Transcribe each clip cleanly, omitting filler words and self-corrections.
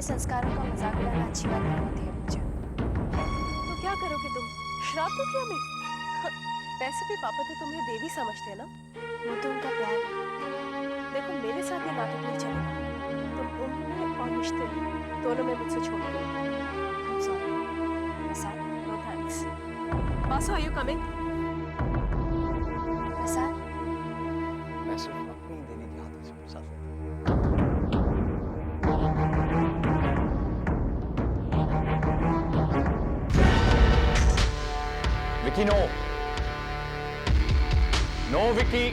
अपने संस्कारों का मजाक उड़ाना अच्छी बात नहीं होती है पूजा। तो क्या करोगे तुम? श्राप दोगे हमें? वैसे भी पापा तो तुम्हें देवी समझते हैं ना। वो तो उनका प्यार है। देखो मेरे साथ ये नाटक नहीं चलेगा। तुम उम्र में और रिश्ते में दोनों में मुझसे छोड़ दो। I'm sorry. Prasad, no thanks. Basu, are you coming? Prasad, मैं सिर्फ अपनी देवी की हाथों से प्रसाद लेता हूं। Vicky no, no Vicky,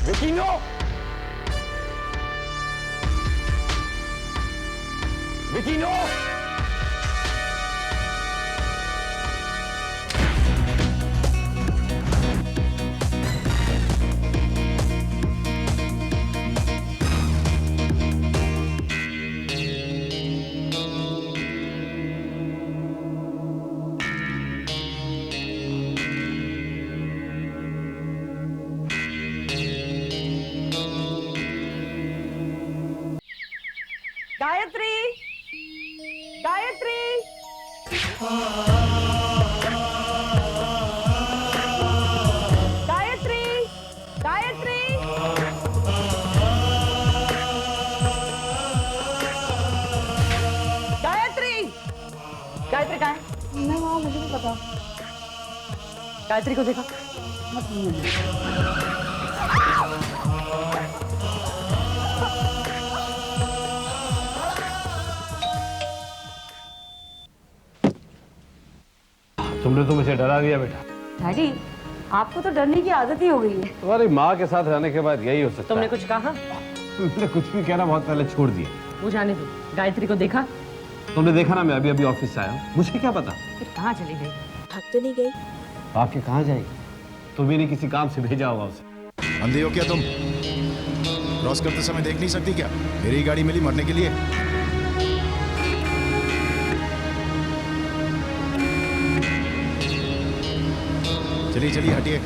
Vicky no, Vicky no. Gayatri, Gayatri, Gayatri, Gayatri, Gayatri, Gayatri कहाँ है? मैं वहाँ, मुझे नहीं पता। गायत्री को देखा? तुमने तो मुझे डरा दिया बेटा। डैडी, आपको तो डरने की आदत ही हो गई है। तुम्हारी माँ के साथ रहने के बाद यही हो सकता तुमने है। कुछ कहा? तुमने कुछ भी कहना बहुत पहले छोड़ दिया। वो जाने दो। गायत्री को देखा? तुमने देखा ना, मैं अभी अभी ऑफिस से आया हूँ, मुझे क्या पता। फिर कहाँ चली गई? थक तो नहीं गई? आपके कहाँ जाएगी? तुम्हें नहीं किसी काम से भेजा होगा उसे। अंधे हो क्या तुम? क्रॉस करते समय देख नहीं सकती क्या? मेरी गाड़ी मिली मरने के लिए। चलिए चलिए हटिए।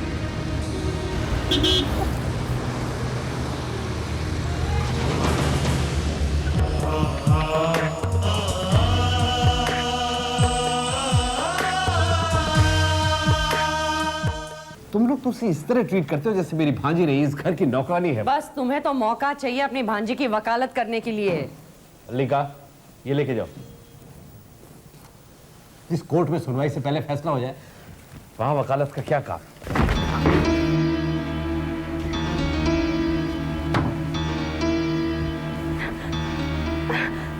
तुम लोग तो उसे इस तरह ट्रीट करते हो जैसे मेरी भांजी नहीं, इस घर की नौकरानी है। बस तुम्हें तो मौका चाहिए अपनी भांजी की वकालत करने के लिए। लिखा, ये लेके जाओ। इस कोर्ट में सुनवाई से पहले फैसला हो जाए, वहां वकालत का क्या काम?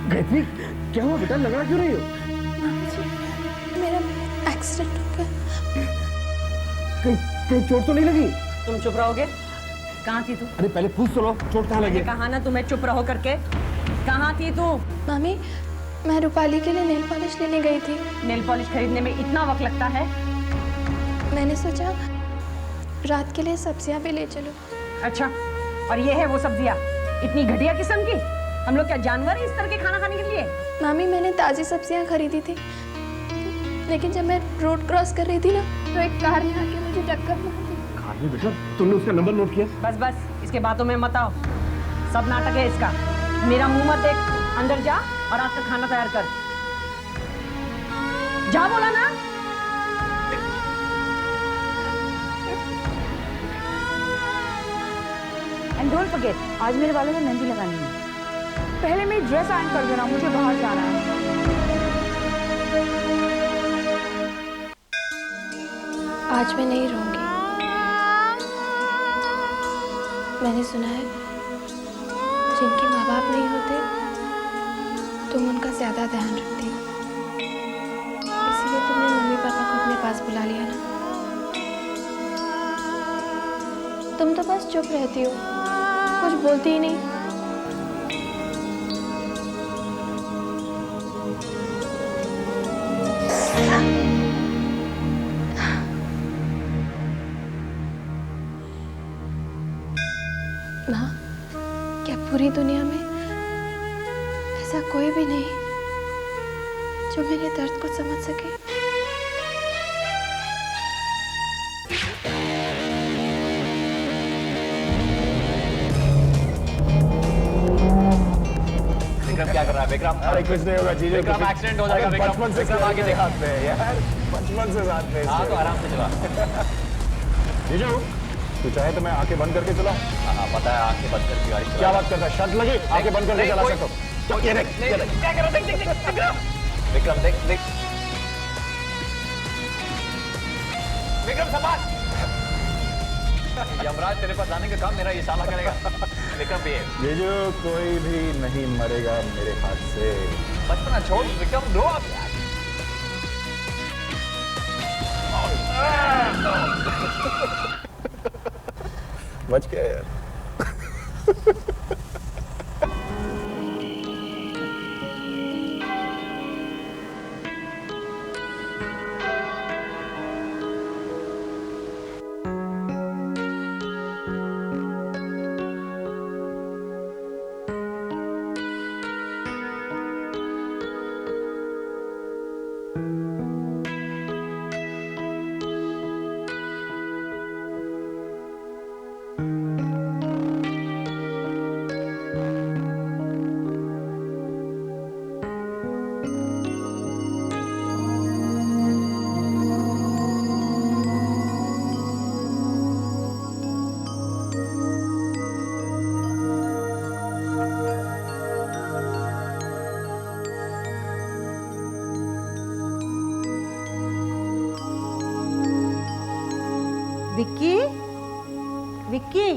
गायत्री, क्या हुआ बेटा, लगा क्यों रही हो? मेरा एक्सीडेंट हो गया। कहीं चोट तो नहीं लगी? तुम चुप रहोगे? कहाँ थी तू? अरे पहले पूछ तो लो, चोट कहाँ लगी? कहा ना तुम्हें चुप रहो करके। कहाँ थी तू? मामी, मैं रूपाली के लिए नेल पॉलिश लेने गई थी। नेल पॉलिश खरीदने में इतना वक्त लगता है? मैंने सोचा रात के लिए सब्जियां भी ले चलो। अच्छा, और ये है वो सब्जियाँ? इतनी घटिया किस्म की? हम लोग क्या जानवर हैं इस तरह के खाना खाने के लिए? मामी, मैंने ताज़ी सब्जियां खरीदी थी, लेकिन जब मैं रोड क्रॉस कर रही थी ना, तो एक कार ने आके मुझे टक्कर मार दी। कार में बेटा, तुमने उसका नंबर नोट किया? बस बस, इसके बातों में मत आओ। सब नाटक है इसका। मेरा मुंह मत देख, अंदर जा और रात का खाना तैयार कर। जा बोला ना। एंड डोंट फॉरगेट, आज मेरे बालों में मेहंदी लगानी है। पहले मेरी ड्रेस आयरन कर देना, मुझे बाहर जाना है। आज मैं नहीं रहूंगी। मैंने सुना है जिनके माँ बाप नहीं होते तुम उनका ज्यादा ध्यान रखती हो, इसीलिए तुमने मम्मी पापा को अपने पास बुला लिया ना। तुम तो बस चुप रहती हो, कुछ बोलती ही नहीं। माँ, क्या पूरी दुनिया में ऐसा कोई भी नहीं जो मेरे दर्द को समझ सके? कर रहा है विक्रम? अरे कुछ नहीं होगा जीजू। विक्रम, एक्सीडेंट हो जाएगा विक्रम। बचपन से विक्रम आगे देख। साथ में यार, बचपन से साथ में। हाँ तो आराम से चला। जीजू तू चाहे तो मैं आंखें बंद करके चलाऊं? हाँ पता है, आंखें बंद करके गाड़ी चला। क्या बात करता है, शर्ट लगी आंखें बंद करके चला सकता हूं। ये देख क्या करो, देख देख देख विक्रम, विक्रम देख देख, विक्रम संभाल। यमराज तेरे पास आने का काम मेरा ये साला करेगा। विक्रम भी है। जीजू कोई भी नहीं मरेगा मेरे हाथ से। बचपना छोड़ विक्रम, रो अब यार। बच गया यार। Vicky, Vicky,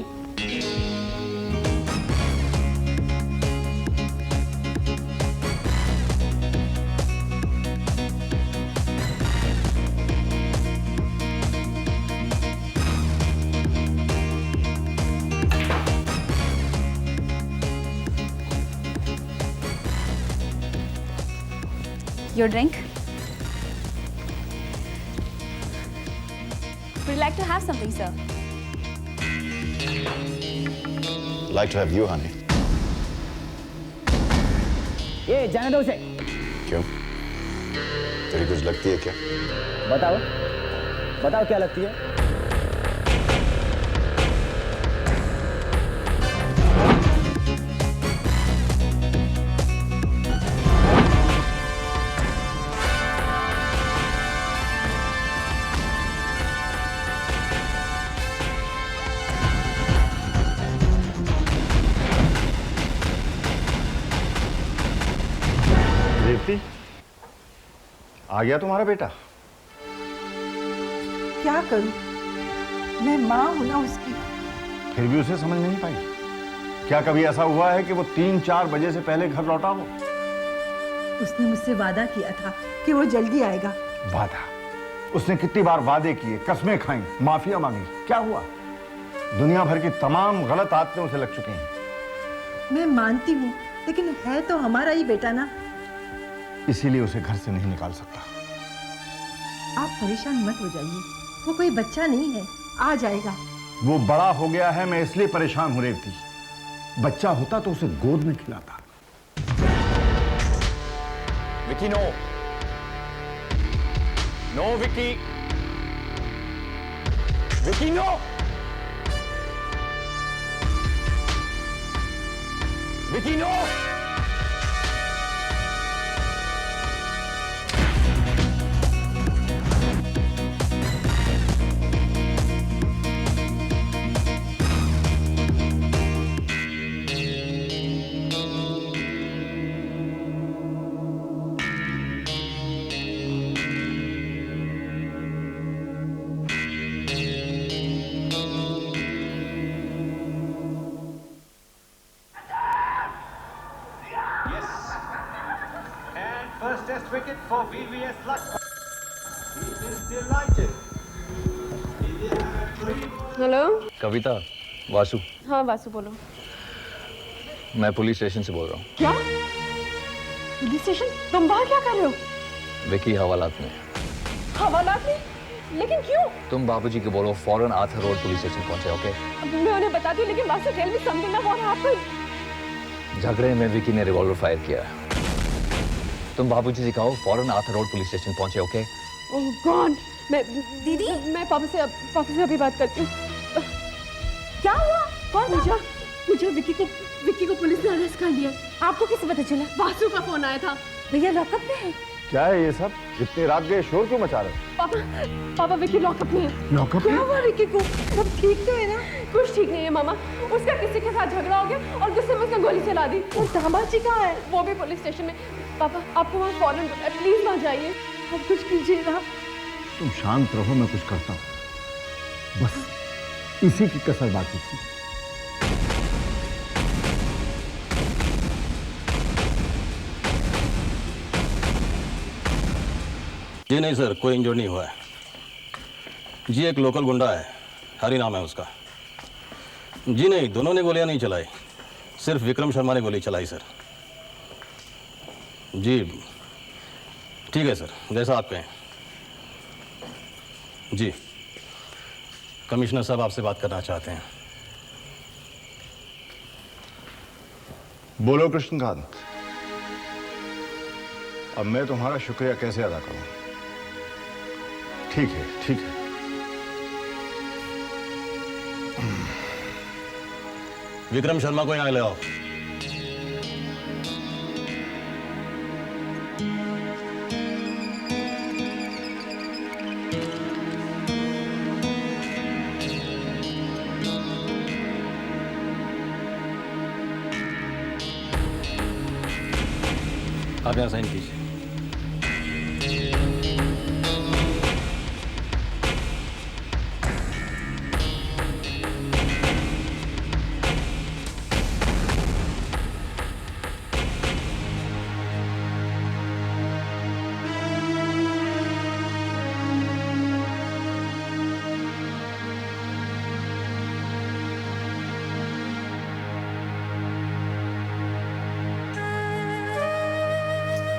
Your drink? Would you like to have something, sir? Like to have you, honey. ये जाने दो उसे। क्यों? तेरी कुछ लगती है क्या? बताओ, बताओ क्या लगती है? रेवती, आ गया तुम्हारा बेटा? क्या करूं? मैं माँ हूं ना उसकी। फिर भी उसे समझ नहीं पाई। क्या कभी ऐसा हुआ है कि वो 3-4 बजे से पहले घर लौटा हो? उसने मुझसे वादा किया था कि वो जल्दी आएगा। वादा? उसने कितनी बार वादे किए, कस्में खाई, माफिया मांगी, क्या हुआ? दुनिया भर की तमाम गलत आदतें उसे लग चुकी हैं। मैं मानती हूँ, लेकिन है तो हमारा ही बेटा ना। इसीलिए उसे घर से नहीं निकाल सकता। आप परेशान मत हो जाइए, वो कोई बच्चा नहीं है, आ जाएगा। वो बड़ा हो गया है, मैं इसलिए परेशान हूं रेवती। बच्चा होता तो उसे गोद में खिलाता। Vicky no, no Vicky, Vicky no, Vicky no. First test wicket for VVS Luck. He is delighted. Hello. Kavita, Vasu, हाँ वासु बोलो। मैं पुलिस स्टेशन से बोल रहा हूँ। क्या? Police station? तुम वहाँ क्या कर रहे हो? विकी हवालात में। हवालात में? लेकिन क्यों? तुम बाबूजी को बोलो फौरन आर्थर रोड पुलिस स्टेशन पहुंचे, ओके? मैं उन्हें बताती हूँ, लेकिन वासु टेल मी समथिंग ना व्हाट हैपेंड। झगड़े में विकी ने रिवॉल्वर फायर किया। तुम बाबूजी से कहो फौरन आर्थर रोड पुलिस स्टेशन पहुंचे, ओके? ओह गॉड, मैं दीदी, मैं पापा से अभी बात करती हूँ। क्या हुआ? कौन पूजा? मुझे विक्की को पुलिस ने अरेस्ट कर लिया। आपको किससे पता चला? वासु का फोन आया था। भैया लॉकअप में है। क्या है ये सब? इतनी रात गए शोर क्यों मचा रहे? पापा विक्की लॉकअप में है। लॉकअप क्या हुआ विक्की को? सब ठीक तो है ना? कुछ ठीक नहीं है मामा, उसका किसी के साथ झगड़ा हो गया और गुस्से में उसने गोली चला दी। और दामाजी कहाँ है? वो भी पुलिस स्टेशन में। पापा आपको वहाँ फौरन प्लीज वहाँ जाइए। अब कुछ कीजिए ना। तुम शांत रहो, मैं कुछ करता हूँ। बस इसी की कसर बाकी थी। जी नहीं सर, कोई इंजर्ड नहीं हुआ है जी। एक लोकल गुंडा है, हरी नाम है उसका। जी नहीं, दोनों ने गोलियां नहीं चलाई, सिर्फ विक्रम शर्मा ने गोली चलाई सर। जी ठीक है सर, जैसा आप कहें। जी कमिश्नर साहब आपसे बात करना चाहते हैं। बोलो कृष्णकांत, अब मैं तुम्हारा शुक्रिया कैसे अदा करूं? ठीक है, ठीक है। विक्रम शर्मा को यहाँ ले आओ। आप यहाँ साइन कीजिए।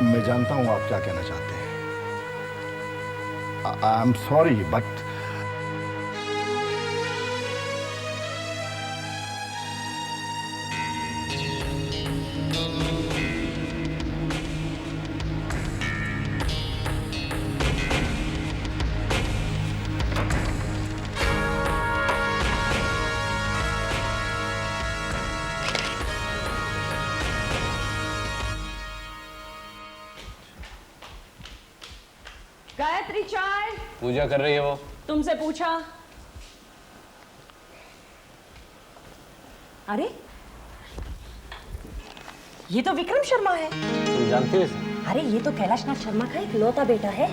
मैं जानता हूं आप क्या कहना चाहते हैं। I am sorry but Gayatri चाय। पूजा कर रही है वो। तुमसे पूछा? अरे ये तो विक्रम शर्मा है। तुम जानती हो इसे? अरे ये तो कैलाश नाथ शर्मा का एक लौता बेटा है।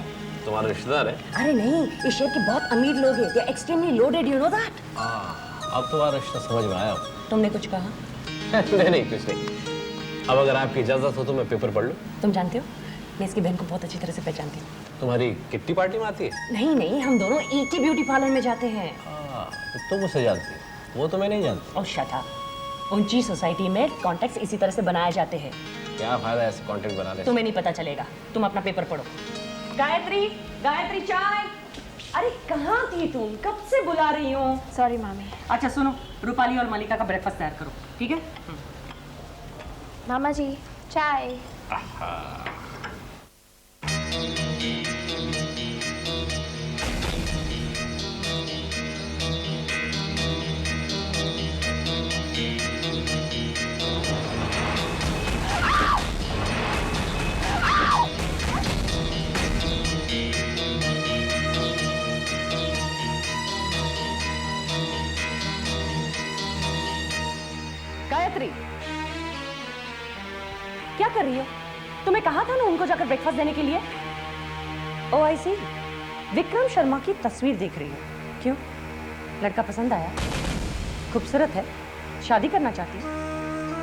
तुम्हारा रिश्तेदार है? अरे नहीं, इस शहर के बहुत अमीर लोग हैं। They extremely loaded, you know that. अब तुम्हारा रिश्ता समझ में आया। तुमने कुछ कहा? नहीं कुछ नहीं। अब अगर आपकी इजाजत हो तो मैं पेपर पढ़ लूं। तुम जानते हो, मैं इसकी बहन को बहुत अच्छी तरह से पहचानती हूँ। तुम्हारी किट्टी पार्टी में आती है? नहीं नहीं, हम दोनों एक ही ब्यूटी पार्लर में जाते हैं। तो तुम उसे जानती हो, वो तो मैं नहीं जानती। और शट अप। ऊंची सोसाइटी में कॉन्टेक्ट्स इसी तरह से बनाए जाते हैं। क्या फायदा ऐसे कॉन्टेक्ट बनाने से? तुम्हें नहीं पता चलेगा, तुम अपना पेपर पढ़ो। गायत्री, गायत्री चाय। अरे कहाँ थी तुम? कब से बुला रही हूँ। सॉरी मामी। अच्छा सुनो, रूपाली और मलिका का ब्रेकफास्ट तैयार करो, ठीक है? मामा जी चाय। गायत्री, क्या कर रही हो? तुम्हें कहा था ना उनको जाकर ब्रेकफास्ट देने के लिए। ओह आई सी, विक्रम शर्मा की तस्वीर देख रही हो। क्यों? लड़का पसंद आया? खूबसूरत है? शादी करना चाहती हो?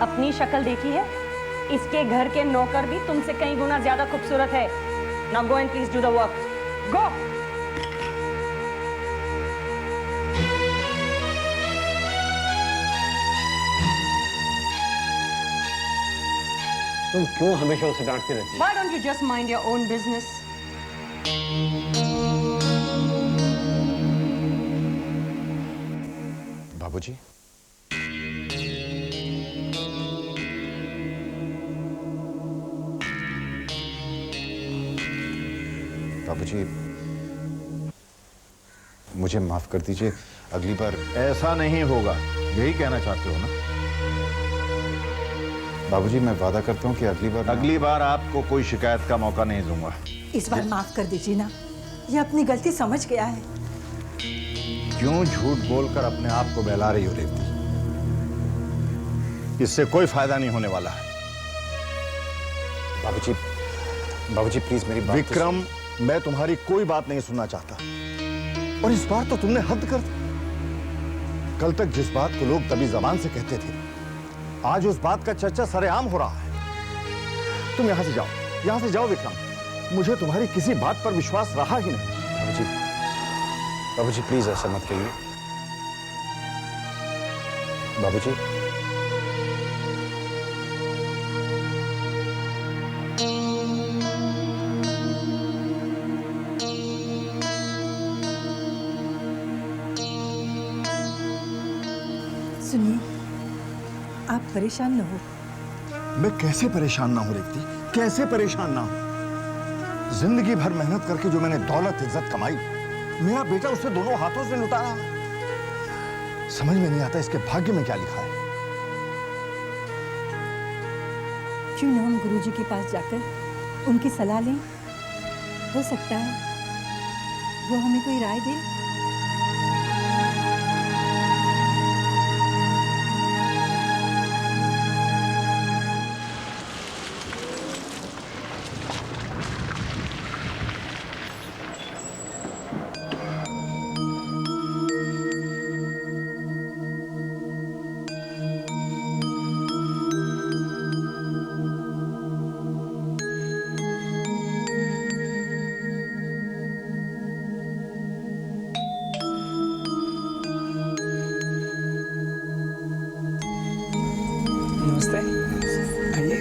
अपनी शक्ल देखी है? इसके घर के नौकर भी तुमसे कई गुना ज्यादा खूबसूरत है। Now go and please do the work. Go. तुम क्यों हमेशा उसे डांटती रहती हो? Why don't you just mind your own business? बाबूजी, बाबूजी मुझे माफ कर दीजिए। अगली बार ऐसा नहीं होगा, यही कहना चाहते हो ना? बाबूजी मैं वादा करता हूँ कि अगली बार आपको कोई शिकायत का मौका नहीं दूंगा। इस बार माफ कर दीजिए ना, ये अपनी गलती समझ गया है। क्यों झूठ बोलकर अपने आप को बहला रही हो रेवती? इससे कोई फायदा नहीं होने वाला है। बाबूजी प्लीज मेरी बात। विक्रम, मैं तुम्हारी कोई बात नहीं सुनना चाहता, और इस बार तो तुमने हद कर दी। कल तक जिस बात को लोग तभी जबान से कहते थे, आज उस बात का चर्चा सरेआम हो रहा है। तुम यहां से जाओ विक्रम। मुझे तुम्हारी किसी बात पर विश्वास रहा ही नहीं। बाबूजी प्लीज ऐसा मत कहिए। बाबूजी सुनिए, आप परेशान न हो। मैं कैसे परेशान ना हूं रेवती, कैसे परेशान ना हूं? जिंदगी भर मेहनत करके जो मैंने दौलत इज्जत कमाई, मेरा बेटा उसे दोनों हाथों से लुटा रहा है। समझ में नहीं आता इसके भाग्य में क्या लिखा है। क्यों ना हम गुरुजी के पास जाकर उनकी सलाह लें? हो सकता है वो हमें कोई राय दे। नमस्ते, आइए।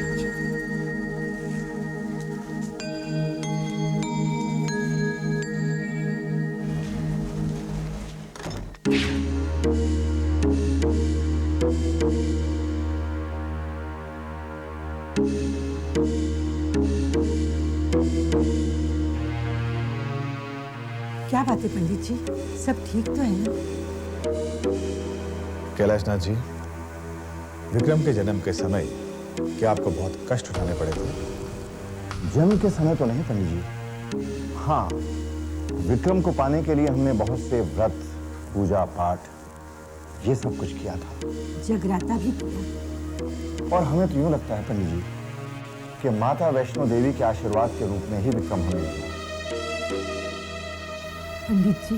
क्या बात है पंडित जी, सब ठीक तो है ना? कैलाशनाथ जी, विक्रम के जन्म के समय क्या आपको बहुत कष्ट उठाने पड़े थे? जन्म के समय तो नहीं पंडित जी। हाँ, विक्रम को पाने के लिए हमने बहुत से व्रत, पूजा पाठ, ये सब कुछ किया था। जगराता भी किया। और हमें तो यूं लगता है पंडित जी कि माता वैष्णो देवी के आशीर्वाद के रूप में ही विक्रम हमें मिला। पंडित जी,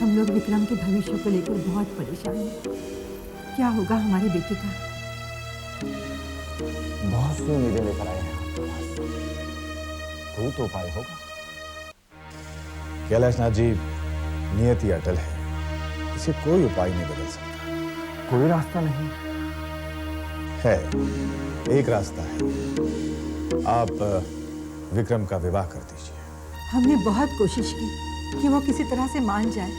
हम लोग विक्रम के भविष्य को लेकर बहुत परेशान हैं। क्या होगा हमारे बेटे का? बहुत सी उम्मीदें लेकर आए हैं आपके पास, कोई तो उपाय होगा। कैलाशनाथ जी, नियति अटल है, इसे कोई उपाय नहीं बदल सकता। कोई रास्ता नहीं है? एक रास्ता है, आप विक्रम का विवाह कर दीजिए। हमने बहुत कोशिश की कि वो किसी तरह से मान जाए,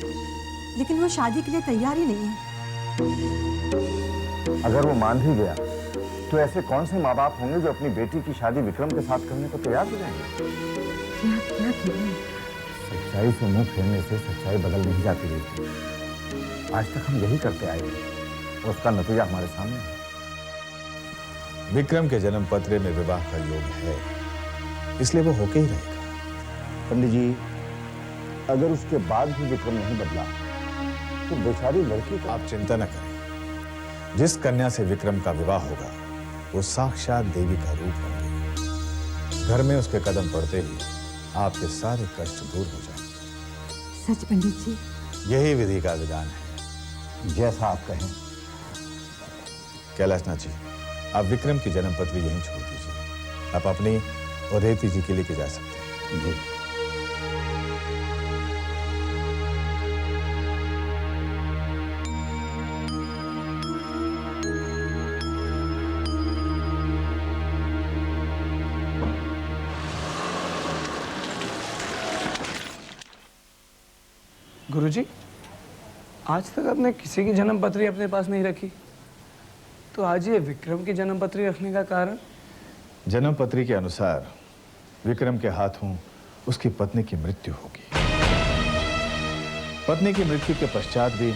लेकिन वो शादी के लिए तैयार ही नहीं है। अगर वो मान ही गया तो ऐसे कौन से माँ बाप होंगे जो अपनी बेटी की शादी विक्रम के साथ करने को तैयार हो जाएंगे? क्या सच्चाई से मुंह फेरने से सच्चाई बदल नहीं जाती रहती। आज तक हम यही करते आए हैं, उसका नतीजा हमारे सामने है। विक्रम के जन्म पत्र में विवाह का योग है, इसलिए वो होके ही रहेगा। पंडित जी, अगर उसके बाद भी विक्रम नहीं बदला तो बेचारी लड़की का। आप चिंता न करें, जिस कन्या से विक्रम का विवाह होगा वो साक्षात देवी का रूप होगी। घर में उसके कदम पड़ते ही आपके सारे कष्ट दूर हो जाएंगे। सच पंडित जी? यही विधि का विधान है। जैसा आप कहें। कैलाशनाथ जी, आप विक्रम की जन्म पत्री यहीं छोड़ दीजिए। आप अपनी और रेवती जी के लेके जा सकते हैं। जी। गुरुजी, आज तक आपने किसी की जन्म पत्री अपने पास नहीं रखी, तो आज ये विक्रम की जन्म पत्री रखने का कारण? जन्म पत्री के अनुसार विक्रम के हाथों उसकी पत्नी की मृत्यु होगी। पत्नी की मृत्यु के पश्चात भी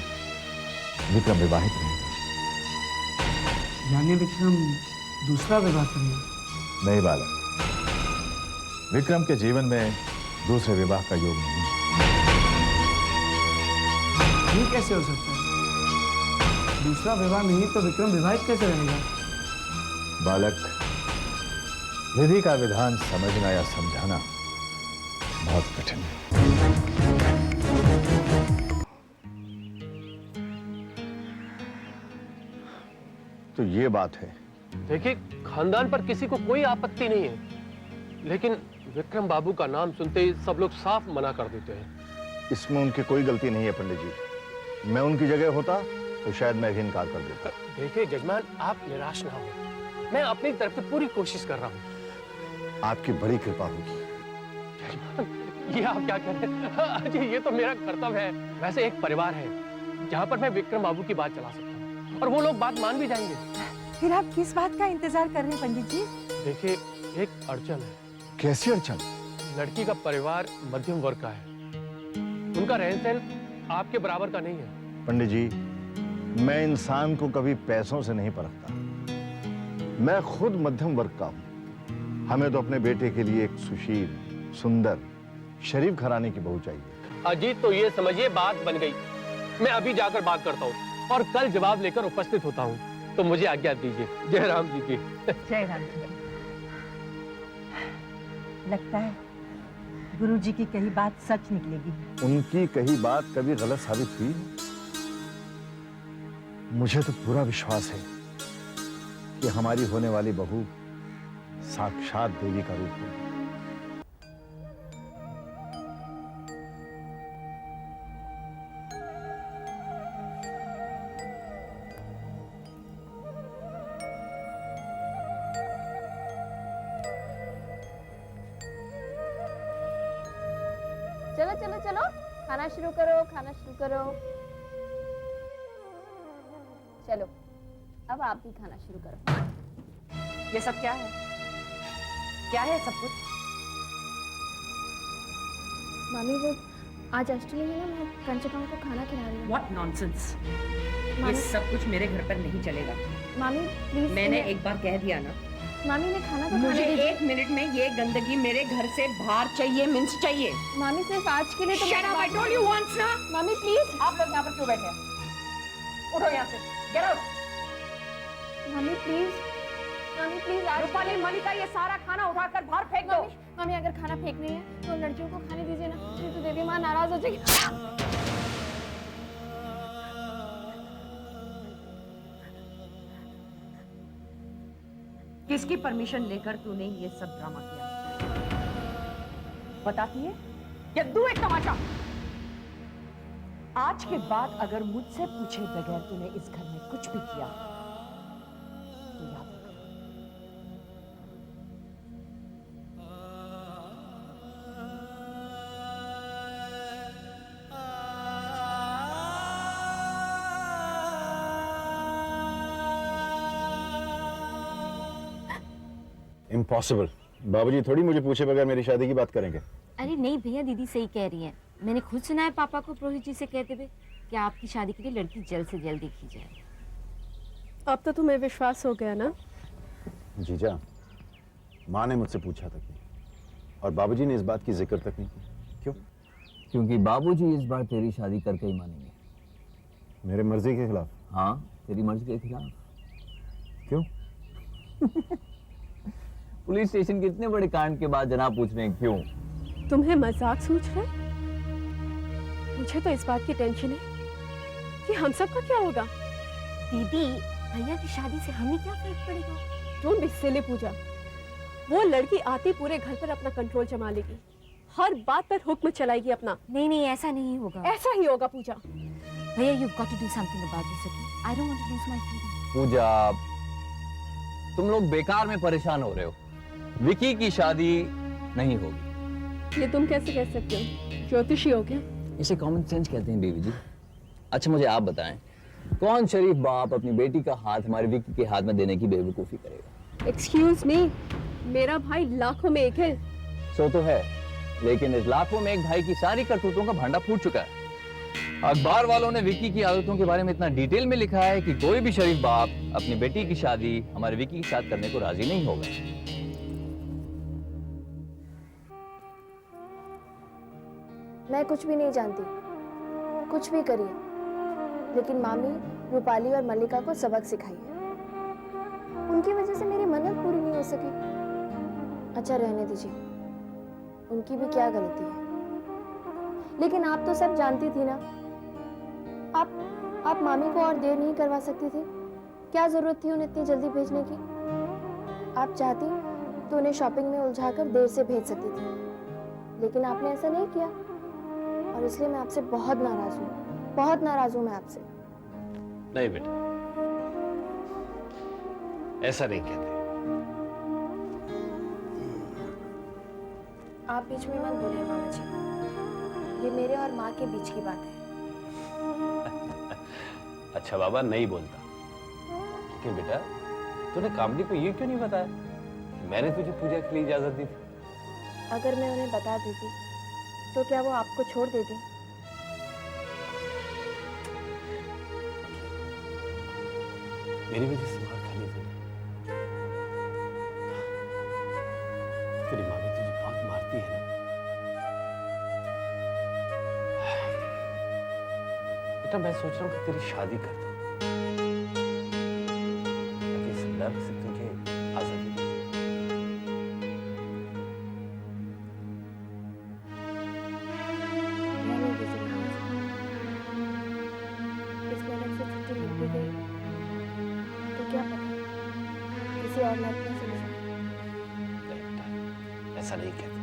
विक्रम विवाहित रहेगा। यानी विक्रम दूसरा विवाह करना? नहीं बालक, विक्रम के जीवन में दूसरे विवाह का योग नहीं। ये कैसे हो सकता है? दूसरा विवाह नहीं तो विक्रम विवाहित कैसे रहेगा? बालक, विधि का विधान समझना या समझाना बहुत कठिन है। तो ये बात है। देखिए, खानदान पर किसी को कोई आपत्ति नहीं है, लेकिन विक्रम बाबू का नाम सुनते ही सब लोग साफ मना कर देते हैं। इसमें उनकी कोई गलती नहीं है पंडित जी। मैं उनकी जगह होता तो शायद मैं भी इनकार कर देता। देखिए जजमान, आप निराश ना हो, मैं अपनी तरफ से पूरी कोशिश कर रहा हूँ। आपकी बड़ी कृपा होगी। जजमान, ये आप क्या कह रहे हैं? अजय, ये तो मेरा कर्तव्य है। वैसे एक परिवार है जहाँ पर मैं विक्रम बाबू की बात चला सकता हूँ और वो लोग बात मान भी जाएंगे। फिर आप किस बात का इंतजार कर रहे हैं पंडित जी? देखिए, एक अड़चन है। कैसी अड़चन? लड़की का परिवार मध्यम वर्ग का है, उनका रहन सहन आपके बराबर का नहीं है। पंडित जी, मैं इंसान को कभी पैसों से नहीं परखता। मैं खुद मध्यम वर्ग का हूं। हमें तो अपने बेटे के लिए एक सुशील, सुंदर, शरीफ घराने की बहू चाहिए। अजीत, तो ये समझिए बात बन गई। मैं अभी जाकर बात करता हूँ और कल जवाब लेकर उपस्थित होता हूँ। तो मुझे आज्ञा दीजिए। जय राम जी की। जय राम जी। लगता है गुरुजी की कही बात सच निकलेगी। उनकी कही बात कभी गलत साबित हुई? मुझे तो पूरा विश्वास है कि हमारी होने वाली बहू साक्षात देवी का रूप है। चलो चलो चलो, खाना शुरू करो, खाना शुरू करो। चलो, अब आप भी खाना शुरू करो। ये सब क्या है? क्या है सब कुछ? मामी, वो आज अष्टमी है ना, मैं कंचकाओं को खाना खिला रही हूँ। What nonsense! ये सब कुछ मेरे घर पर नहीं चलेगा। मामी प्लीज। मैंने एक बार कह दिया ना। मामी ने खाना तो मुझे खाने दीजिए। 1 मिनट में ये गंदगी मेरे घर से बाहर चाहिए, मिन्स चाहिए। मामी सिर्फ आज के लिए तो। Shut up! I told you once ना। मामी प्लीज। आप लोग यहाँ पर क्यों बैठे हैं? उठो यहाँ से। Get out! मामी प्लीज, मामी प्लीज। रूपाली, मलिका, ये सारा खाना उठाकर बाहर फेंक दो। मामी अगर खाना फेंक रही है तो लड़कियों को खाने दीजिए ना, नहीं तो देवी माँ नाराज हो जाएगी। किसकी परमिशन लेकर तूने ये सब ड्रामा किया? बताती है या दू एक तमाचा? आज के बाद अगर मुझसे पूछे बगैर तूने इस घर में कुछ भी किया तो याद रखना। इम्पॉसिबल। बाबूजी थोड़ी मुझे पूछे बगैर मेरी शादी की बात करेंगे। अरे नहीं भैया, दीदी सही कह रही है। मैंने खुद सुना है पापा को पुरोहित जी से कहते हुए कि आपकी शादी के लिए लड़की जल्द से जल्द देखी जाए। अब तो तुम्हें विश्वास हो गया ना? जीजा, माँ ने मुझसे पूछा तक नहीं और बाबूजी ने इस बात की जिक्र तक नहीं की। क्यों? क्योंकि बाबूजी इस बार तेरी शादी करके ही मानेंगे। मेरे मर्जी के खिलाफ? हाँ, तेरी मर्जी के खिलाफ। क्यों? पुलिस स्टेशन के इतने बड़े कांड के बाद जनाब पूछ रहे हैं क्यों? तुम्हें मजाक सूझ रहा है? मुझे तो इस बात की टेंशन है कि हम सबका क्या होगा। दीदी, भैया की शादी से हमें क्या फर्क पड़ेगा? डोंट बी सिली पूजा। वो लड़की आती पूरे घर पर अपना कंट्रोल जमा लेगी, हर बात पर हुक्म चलाएगी अपना। नहीं नहीं, ऐसा नहीं होगा। ऐसा ही होगा पूजा। भैया, you've got to do something about this, okay? I don't want to lose my freedom. पूजा, तुम लोग बेकार में परेशान हो रहे हो। विकी की शादी नहीं होगी। ये तुम कैसे कह सकते हो? ज्योतिषी हो क्या? इसे कॉमन सेंस कहते हैं बीवी जी। अच्छा मुझे आप बताएं, कौन शरीफ बाप अपनी बेटी का हाथ हमारे विकी के हाथ में देने की बेवकूफी करेगा? एक्सक्यूज मी, मेरा भाई लाखों में एक है। सो तो है, लेकिन इस लाखों में एक भाई की सारी करतूतों का भांडा फूट चुका है। अखबार वालों ने विक्की की आदतों के बारे में इतना डिटेल में लिखा है कि कोई भी शरीफ बाप अपनी बेटी की शादी हमारे विक्की के साथ करने को राजी नहीं होगा। मैं कुछ भी नहीं जानती, कुछ भी करिए, लेकिन मामी रूपाली और मल्लिका को सबक सिखाइए। उनकी वजह से मेरी मन्नत पूरी नहीं हो सकी। अच्छा रहने दीजिए, उनकी भी क्या गलती है। लेकिन आप तो सब जानती थी ना, आप मामी को और देर नहीं करवा सकती थी। क्या जरूरत थी उन्हें इतनी जल्दी भेजने की? आप चाहती तो उन्हें शॉपिंग में उलझाकर देर से भेज सकती थी, लेकिन आपने ऐसा नहीं किया और इसलिए मैं आपसे बहुत नाराज हूँ। बहुत नाराज हूँ मैं आपसे। नहीं बेटा, ऐसा नहीं कहते। आप बीच में मत बोलिए मामा जी, ये मेरे और माँ के बीच की बात है। अच्छा बाबा, नहीं बोलता। लेकिन बेटा, तूने कामनी को ये क्यों नहीं बताया? मैंने तुझे पूजा के लिए इजाजत दी थी। अगर मैं उन्हें बता देती तो क्या वो आपको छोड़ देती? मेरी वजह से मार खानी थी। तेरी मामी तुझे बहुत मारती है ना? बेटा, मैं सोच रहा हूँ कि तेरी शादी कर दूं, ताकि इस डर से तुझे आजादी मिल जाए। रहने दीजिए मामा जी। इस मेहनत से छुट्टी मिल भी गई तो क्या पता किसी और मर्द में से मिल जाए। ऐसा नहीं कहता।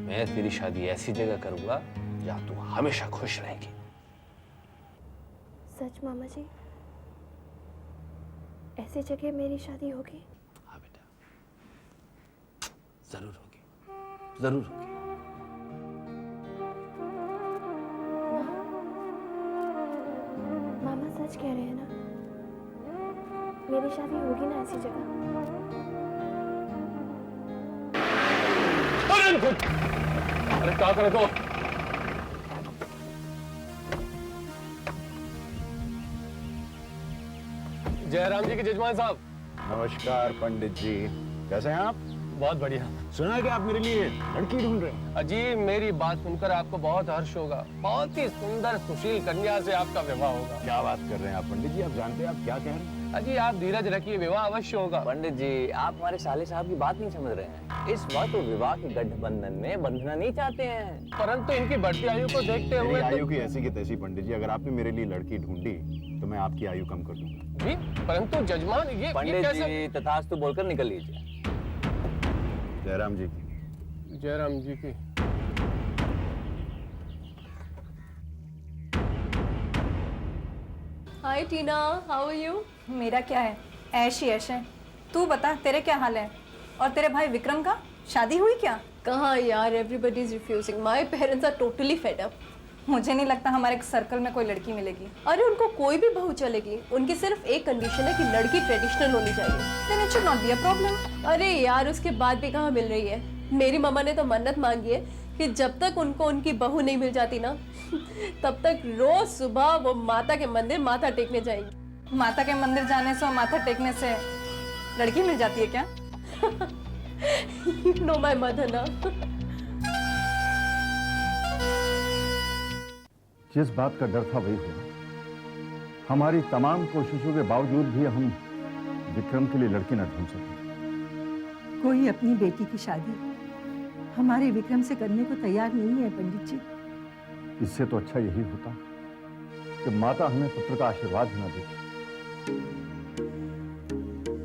मैं तेरी शादी ऐसी जगह करूंगा जहां तू हमेशा खुश रहेगी। सच मामा जी? ऐसी जगह मेरी शादी होगी? हाँ बेटा, जरूर होगी, जरूर होगी। मामा सच कह रहे हैं ना? मेरी शादी होगी ना ऐसी जगह? अरे क्या करे तो? जयराम जी के जजमान साहब। नमस्कार पंडित जी, कैसे हैं आप? बहुत बढ़िया। सुना है कि आप मेरे लिए लड़की ढूंढ रहे हैं। अजी, मेरी बात सुनकर आपको बहुत हर्ष होगा। बहुत ही सुंदर सुशील कन्या से आपका विवाह होगा। क्या बात कर रहे हैं आप पंडित जी? आप जानते हैं आप क्या कह रहे हैं? अजी, आप धीरज रखिए, विवाह अवश्य होगा। पंडित जी, आप हमारे साले साहब की बात नहीं समझ रहे हैं। इस वक्त वो विवाह के गठबंधन में बंधना नहीं चाहते हैं, परंतु इनकी बढ़ती आयु को देखते हुए आयु की ऐसी की तैसी पंडित जी, अगर आपने मेरे लिए लड़की ढूंढी तो मैं आपकी आयु कम कर दूंगा। जी, परंतु जजमान ये पंडित कैसे? जी तथास्तु बोलकर निकल लीजिए। जयराम जी की। जयराम जी की। हाय टीना, हाउ आर यू? मेरा क्या है, ऐश ही ऐश है। तू बता, तेरे क्या हाल है? और तेरे भाई विक्रम का शादी हुई क्या? कहाँ यार, everybody is refusing. My parents are totally fed up. मुझे नहीं लगता हमारे सर्कल में कोई लड़की मिलेगी। अरे उनको कोई भी बहू चलेगी, उनकी सिर्फ एक कंडीशन है कि लड़की ट्रेडिशनल होनी चाहिए। Then it should not be a problem। अरे यार, उसके बाद भी कहाँ मिल रही है? मेरी मामा ने तो मन्नत मांगी है कि जब तक उनको उनकी बहू नहीं मिल जाती ना, तब तक रोज सुबह वो माता के मंदिर माथा टेकने जाएंगी। माता के मंदिर जाने से और माथा टेकने से लड़की मिल जाती है क्या? You know my mother ना। जिस बात का डर था वही हुआ। हमारी तमाम कोशिशों के बावजूद भी हम विक्रम के लिए लड़की न ढूंढ सके। कोई अपनी बेटी की शादी हमारे विक्रम से करने को तैयार नहीं है पंडित जी। इससे तो अच्छा यही होता कि माता हमें पुत्र का आशीर्वाद ही न देती।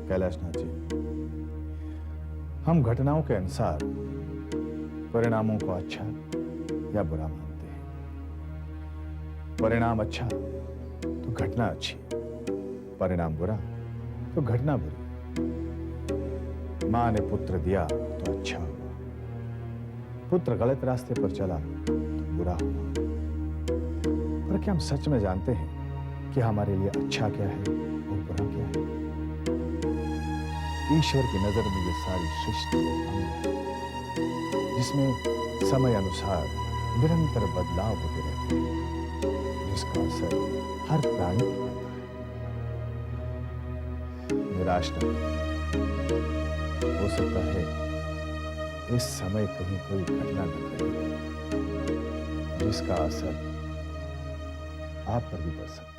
कैलाशनाथ जी, हम घटनाओं के अनुसार परिणामों को अच्छा या बुरा मानते हैं। परिणाम अच्छा तो घटना अच्छी, परिणाम बुरा तो घटना बुरी। मां ने पुत्र दिया तो अच्छा हुआ, पुत्र गलत रास्ते पर चला तो बुरा हुआ। पर क्या हम सच में जानते हैं कि हमारे लिए अच्छा क्या है और बुरा क्या है? ईश्वर की नजर में ये सारी सृष्टि अंग है, जिसमें समय अनुसार निरंतर बदलाव होते रहते हैं। जिसका असर हर प्राणी पर पड़ता है। निराश न हो सकता है इस समय कहीं कोई घटना घट रही है जिसका असर आप पर भी पड़ सकता है।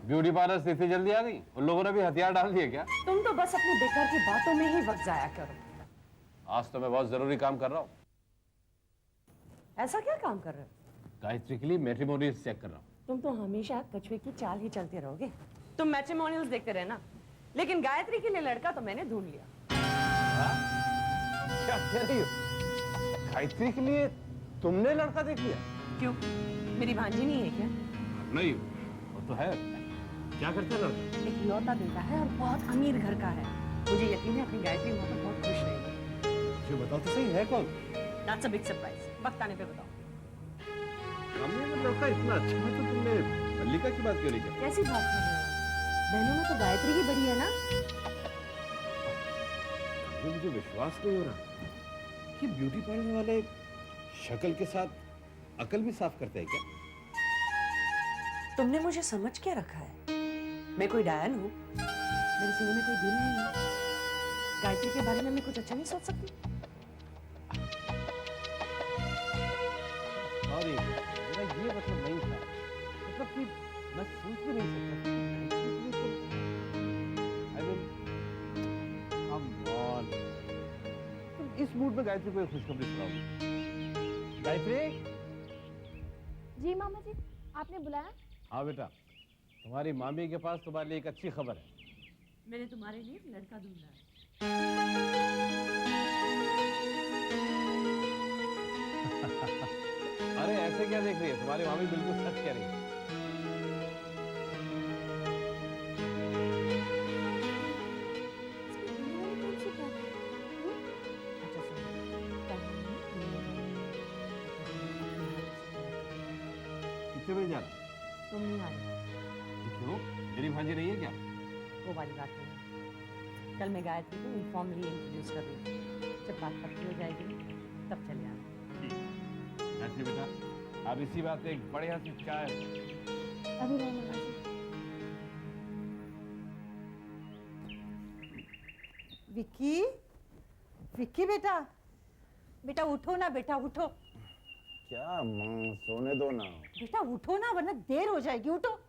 ब्यूटी पार्लर से इतनी जल्दी आ गई? उन लोगों ने भी हथियार डाल दिए क्या? तुम तो बस अपनी बेकार की बातों में ही वक्त जाया करो। आज तो मैं बहुत जरूरी काम कर रहा हूँ। ऐसा क्या काम कर रहे हो? गायत्री के लिए मैट्रिमोनियल्स चेक कर रहा हूँ। तुम तो हमेशा कछुए की चाल ही चलते रहोगे। तुम मैट्रिमोनियल्स देखते रहना, लेकिन गायत्री के लिए लड़का तो मैंने ढूंढ लिया। क्या कह रही हो? गायत्री के लिए तुमने लड़का देख लिया? क्यों, मेरी भांजी नहीं है क्या? नहीं, वो तो है। क्या करता है लड़का? एक लौता बेटा है और बहुत अमीर घर का है। मुझे यकीन है अपनी गायत्री वहाँ पर बहुत खुश रहेगी। जो बताओ तो सही है कौन? That's a big surprise। वक्त आने पे बताओ। हमने वो लड़का इतना अच्छा है तो तुमने मल्लिका की बात क्यों नहीं की? कैसी बात कर रहे हो? बहनों में तो गायत्री ही बड़ी है ना? मुझे विश्वास नहीं हो रहा कि ब्यूटी पार्लर वाले शक्ल के साथ अकल भी साफ करते हैं क्या? तुमने मुझे समझ क्या रखा है? मैं कोई डायन हूँ? मेरे सीने में कोई दिल नहीं है। गायत्री के बारे में मैं कुछ अच्छा नहीं सोच सकती? सॉरी, मेरा ये मतलब नहीं था। मतलब कि मैं सोच भी नहीं सकता। I mean, come on. तुम इस मूड में गायत्री को एक खुशखबरी सुनाओगी? गायत्री? जी मामा जी, आपने बुलाया? हाँ बेटा, तुम्हारी मामी के पास तुम्हारे लिए एक अच्छी खबर है। मैंने तुम्हारे लिए एक लड़का ढूंढा है। अरे ऐसे क्या देख रही है? तुम्हारी मामी बिल्कुल सच कह रही है। कितने बजे जाना? तुम नहीं आए। क्यों? मेरी भांजी नहीं है क्या? वो वाली बात नहीं। कल मैं गायत्री को इनफॉर्मली इंट्रोड्यूस कर दूँगी। जब बात पक्की हो जाएगी तब चले आना। गायत्री बेटा, अब इसी बात पे एक बढ़िया सी चाय। अभी नहीं मामा जी। विक्की, विक्की बेटा, बेटा उठो ना, बेटा उठो। क्या माँ, सोने दो ना। बेटा उठो ना, वरना देर हो जाएगी, उठो।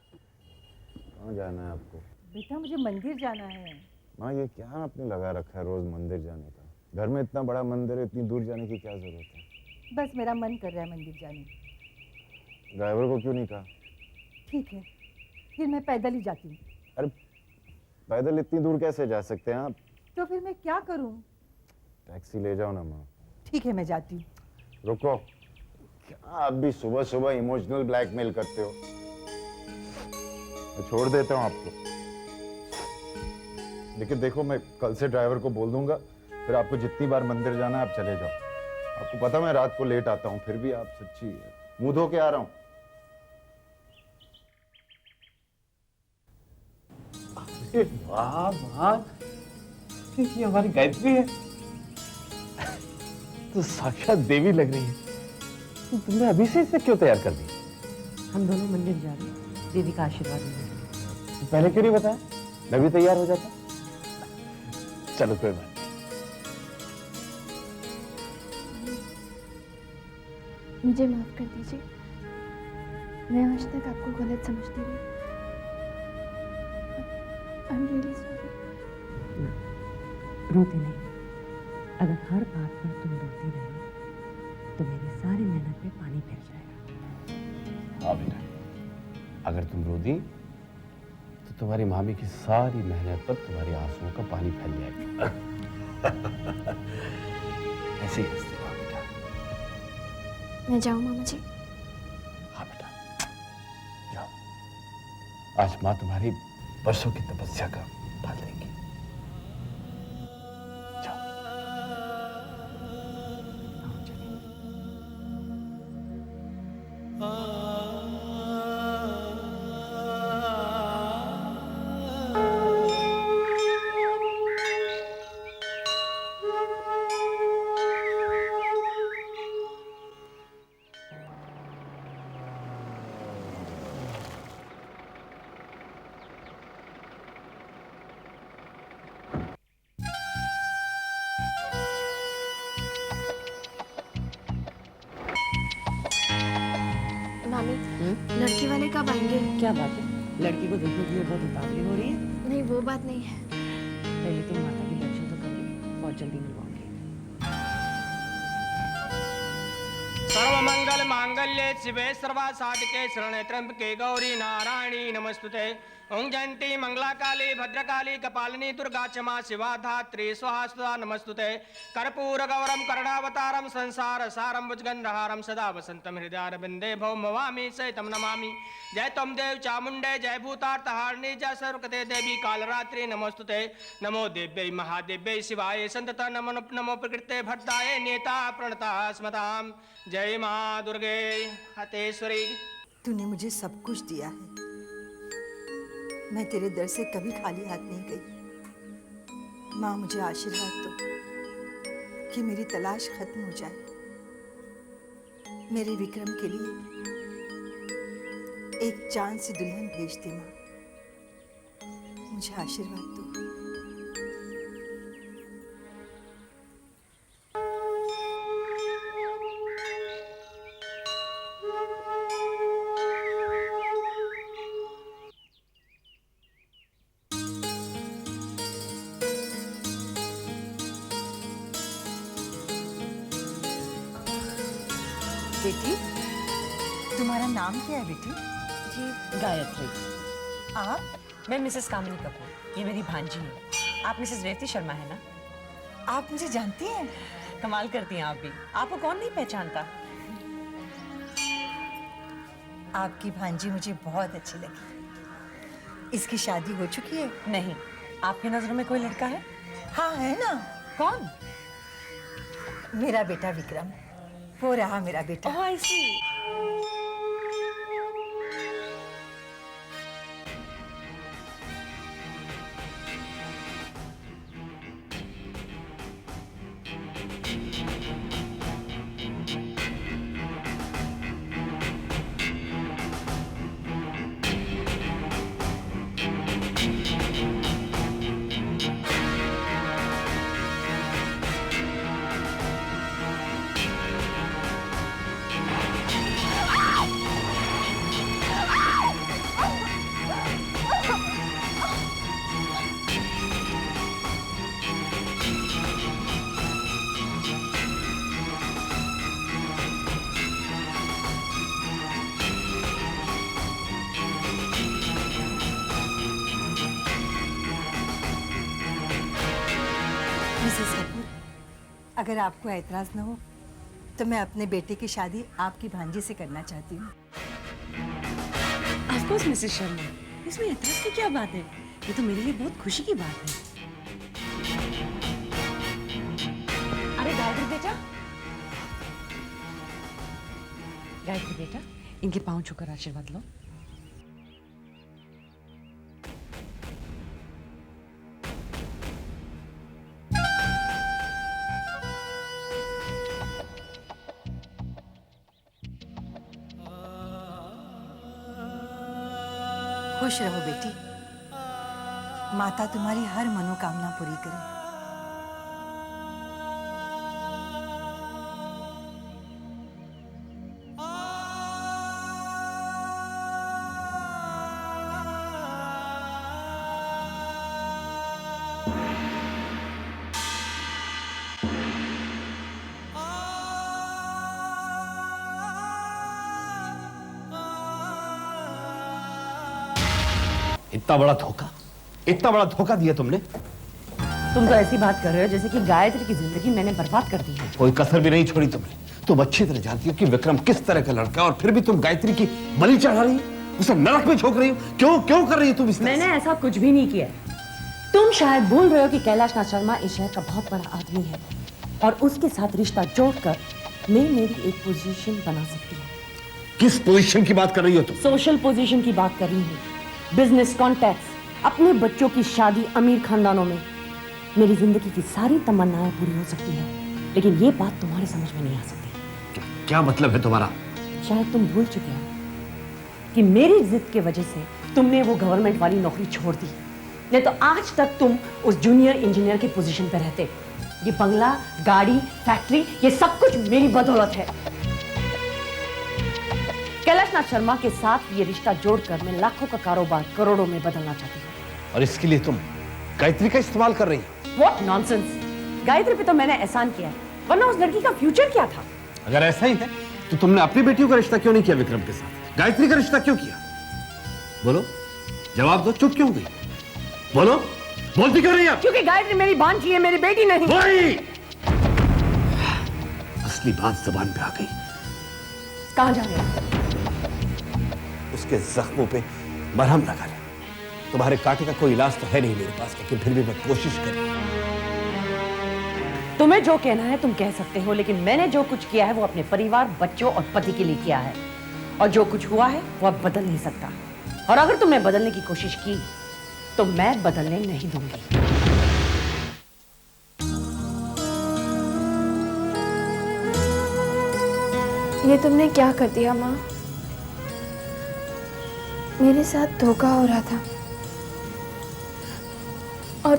कहाँ जाना है आपको? बेटा मुझे मंदिर जाना है। माँ ये क्या आपने लगा रखा है रोज मंदिर जाने का? घर में इतना बड़ा मंदिर है, इतनी दूर जाने की क्या जरूरत है? बस मेरा मन कर रहा है मंदिर जाने की। ड्राइवर को क्यों नहीं कहा? ठीक है, फिर मैं पैदल ही जाती हूँ। अरे पैदल इतनी दूर कैसे जा सकते हैं आप? तो फिर मैं क्या करूँ? टैक्सी ले जाओ ना माँ। ठीक है, मैं जाती हूँ। रुको, क्या आप भी सुबह सुबह इमोशनल ब्लैकमेल करते हो? मैं छोड़ देता हूँ आपको, लेकिन देखो मैं कल से ड्राइवर को बोल दूंगा, फिर आपको जितनी बार मंदिर जाना है आप चले जाओ। आपको पता मैं रात को लेट आता हूँ, फिर भी आप सच्ची मुंह धो के आ रहा हूँ। वाह वाह, ये हमारी गायत्री है तो साक्षात देवी लग रही है। तो तुमने अभी से इसे क्यों तैयार कर दी? हम दोनों मंदिर जा रहे हैं, देवी का आशीर्वाद लेने। तो पहले क्यों नहीं बताया? मैं भी तैयार हो जाता। चलो कोई बात। मुझे माफ कर दीजिए, मैं आज तक आपको गलत समझती रही। I am really sorry. रोती नहीं। अगर हर बात पर तुम रोती रही तो मेरी सारी मेहनत पे पानी फिर जाएगा। हाँ बेटा, अगर तुम रो दी तो तुम्हारी मामी की सारी मेहनत पर तुम्हारी आंसुओं का पानी फैल जाएगा। ऐसे ही हंसती रहो बेटा। मैं जाऊँ मामा जी? हाँ बेटा, जाओ। आज माँ तुम्हारी बरसों की तपस्या का फल देंगी। कब आएंगे? क्या बात है, लड़की को देखने के लिए बहुत उतावली हो रही है? नहीं, वो बात नहीं है। पहले तुम माता के दर्शन तो कर लो, बहुत जल्दी मिलवाऊंगी। सर्वमंगल मांगल्ये शिवे सर्वा साधिके शरणे त्र्यंबके गौरी नारायणी नमस्तुते। ओं जयंती मंगला काली भद्रकाली कपालिनी दुर्गा क्षमा शिवा धात्री स्वाहा स्वधा नमस्तुते। कर्पूर गौरम करुणावतारम संसार सारम भुजगंधहारम सदा वसंतम हृदयारविंदे भौमवामी सहितम नमामि। जय तम देव चामुंडे जय भूतार्थहारिणी जय सर्वकृते देवी कालरात्रि नमस्तुते। नमो देव्यै महादेव्यै शिवाय संतत नमो प्रकृते भट्टाय नेता प्रणता स्मताम। जय माँ दुर्गे हतेश्वरी। तूने मुझे सब कुछ दिया है, मैं तेरे दर से कभी खाली हाथ नहीं गई। माँ मुझे आशीर्वाद दो कि मेरी तलाश खत्म हो जाए। मेरे विक्रम के लिए एक चांद सी दुल्हन भेज दे माँ, मुझे आशीर्वाद दो। बेटी, तुम्हारा नाम क्या है बेटी? जी गायत्री। आप? मैं मिसेस कामिनी कपूर, ये मेरी भांजी है। आप मिसेस रेवती शर्मा है ना? आप मुझे जानती हैं? कमाल करती हैं आप भी, आपको कौन नहीं पहचानता। आपकी भांजी मुझे बहुत अच्छी लगी। इसकी शादी हो चुकी है? नहीं। आपकी नजरों में कोई लड़का है? हाँ है ना। कौन? मेरा बेटा विक्रम, वो रहा मेरा बेटा। ओह आई सी। मिसेस कपूर, अगर आपको ऐतराज न हो तो मैं अपने बेटे की शादी आपकी भांजी से करना चाहती हूँ। ऑफ कोर्स मिसेस शर्मा, इसमें ऐतराज की क्या बात है? ये तो मेरे लिए बहुत खुशी की बात है। अरे गायत्री बेटा, गायत्री बेटा, इनके पांव छूकर आशीर्वाद लो। खुश रहो बेटी, माता तुम्हारी हर मनोकामना पूरी करे। इतना बड़ा धोखा दिया तुमने। तुम तो ऐसी बात कर रहे हो जैसे कि गायत्री की जिंदगी मैंने बर्बाद कर दी है। कोई कसर भी नहीं छोड़ी तुमने। तुम अच्छी तरह जानती हो कि विक्रम किस तरह का लड़का है और फिर भी तुम गायत्री की बलि चढ़ा रही हो, उसे नरक में झोंक रही हो। क्यों कर रही हो तुम इस तरह? मैंने ऐसा कुछ भी नहीं किया। तुम शायद भूल रहे हो कि कैलाश नाथ शर्मा इस शहर का बहुत बड़ा आदमी है और उसके साथ रिश्ता जोड़कर मैं मेरी एक पोजीशन बना सकती हूँ। किस पोजीशन की बात कर रही हो तुम? सोशल पोजीशन की बात कर रही हूँ। बिजनेस कॉन्टैक्ट्स, अपने बच्चों की शादी अमीर खानदानों में। मेरी जिंदगी की सारी तमन्नाएं पूरी हो सकती हैं, लेकिन ये बात तुम्हारे समझ में नहीं आ सकती। क्या मतलब है तुम्हारा? शायद तुम भूल चुके हो कि मेरी जिद के वजह से तुमने वो गवर्नमेंट वाली नौकरी छोड़ दी, नहीं तो आज तक तुम उस जूनियर इंजीनियर की पोजीशन पर रहते। ये बंगला, गाड़ी, फैक्ट्री, ये सब कुछ मेरी बदौलत है। कैलाशनाथ शर्मा के साथ ये रिश्ता जोड़कर मैं लाखों का कारोबार करोड़ों में बदलना चाहती हूँ। और इसके लिए तुम गायत्री का इस्तेमाल कर रही हो? What nonsense! गायत्री पे तो मैंने एहसान किया है, वरना उस लड़की का फ्यूचर क्या था? अगर ऐसा ही है तो तुमने अपनी बेटियों का रिश्ता क्यों नहीं किया विक्रम के साथ? गायत्री का रिश्ता क्यों किया? बोलो, जवाब दो। चुप क्यों गई? बोलो, बोलती क्यों नहीं आप? क्योंकि गायत्री मेरी भांजी है, मेरी बेटी नहीं। वही असली बात जबान पे आ गई। कहाँ जा रहे हैं? उसके जख्मों पे मरहम लगा रहे। तुम्हारे कांटे का कोई इलाज तो है नहीं मेरे पास, लेकिन फिर भी मैं कोशिश कर रहा हूं। तुम्हें जो कहना है तुम कह सकते हो, लेकिन मैंने जो कुछ किया है वो अपने परिवार, बच्चों और पति के लिए किया है, और जो कुछ हुआ है वो अब बदल नहीं सकता। और अगर तुमने बदलने की कोशिश की तो मैं बदलने नहीं दूंगी। ये तुमने क्या कर दिया माँ? मेरे साथ धोखा हो रहा था और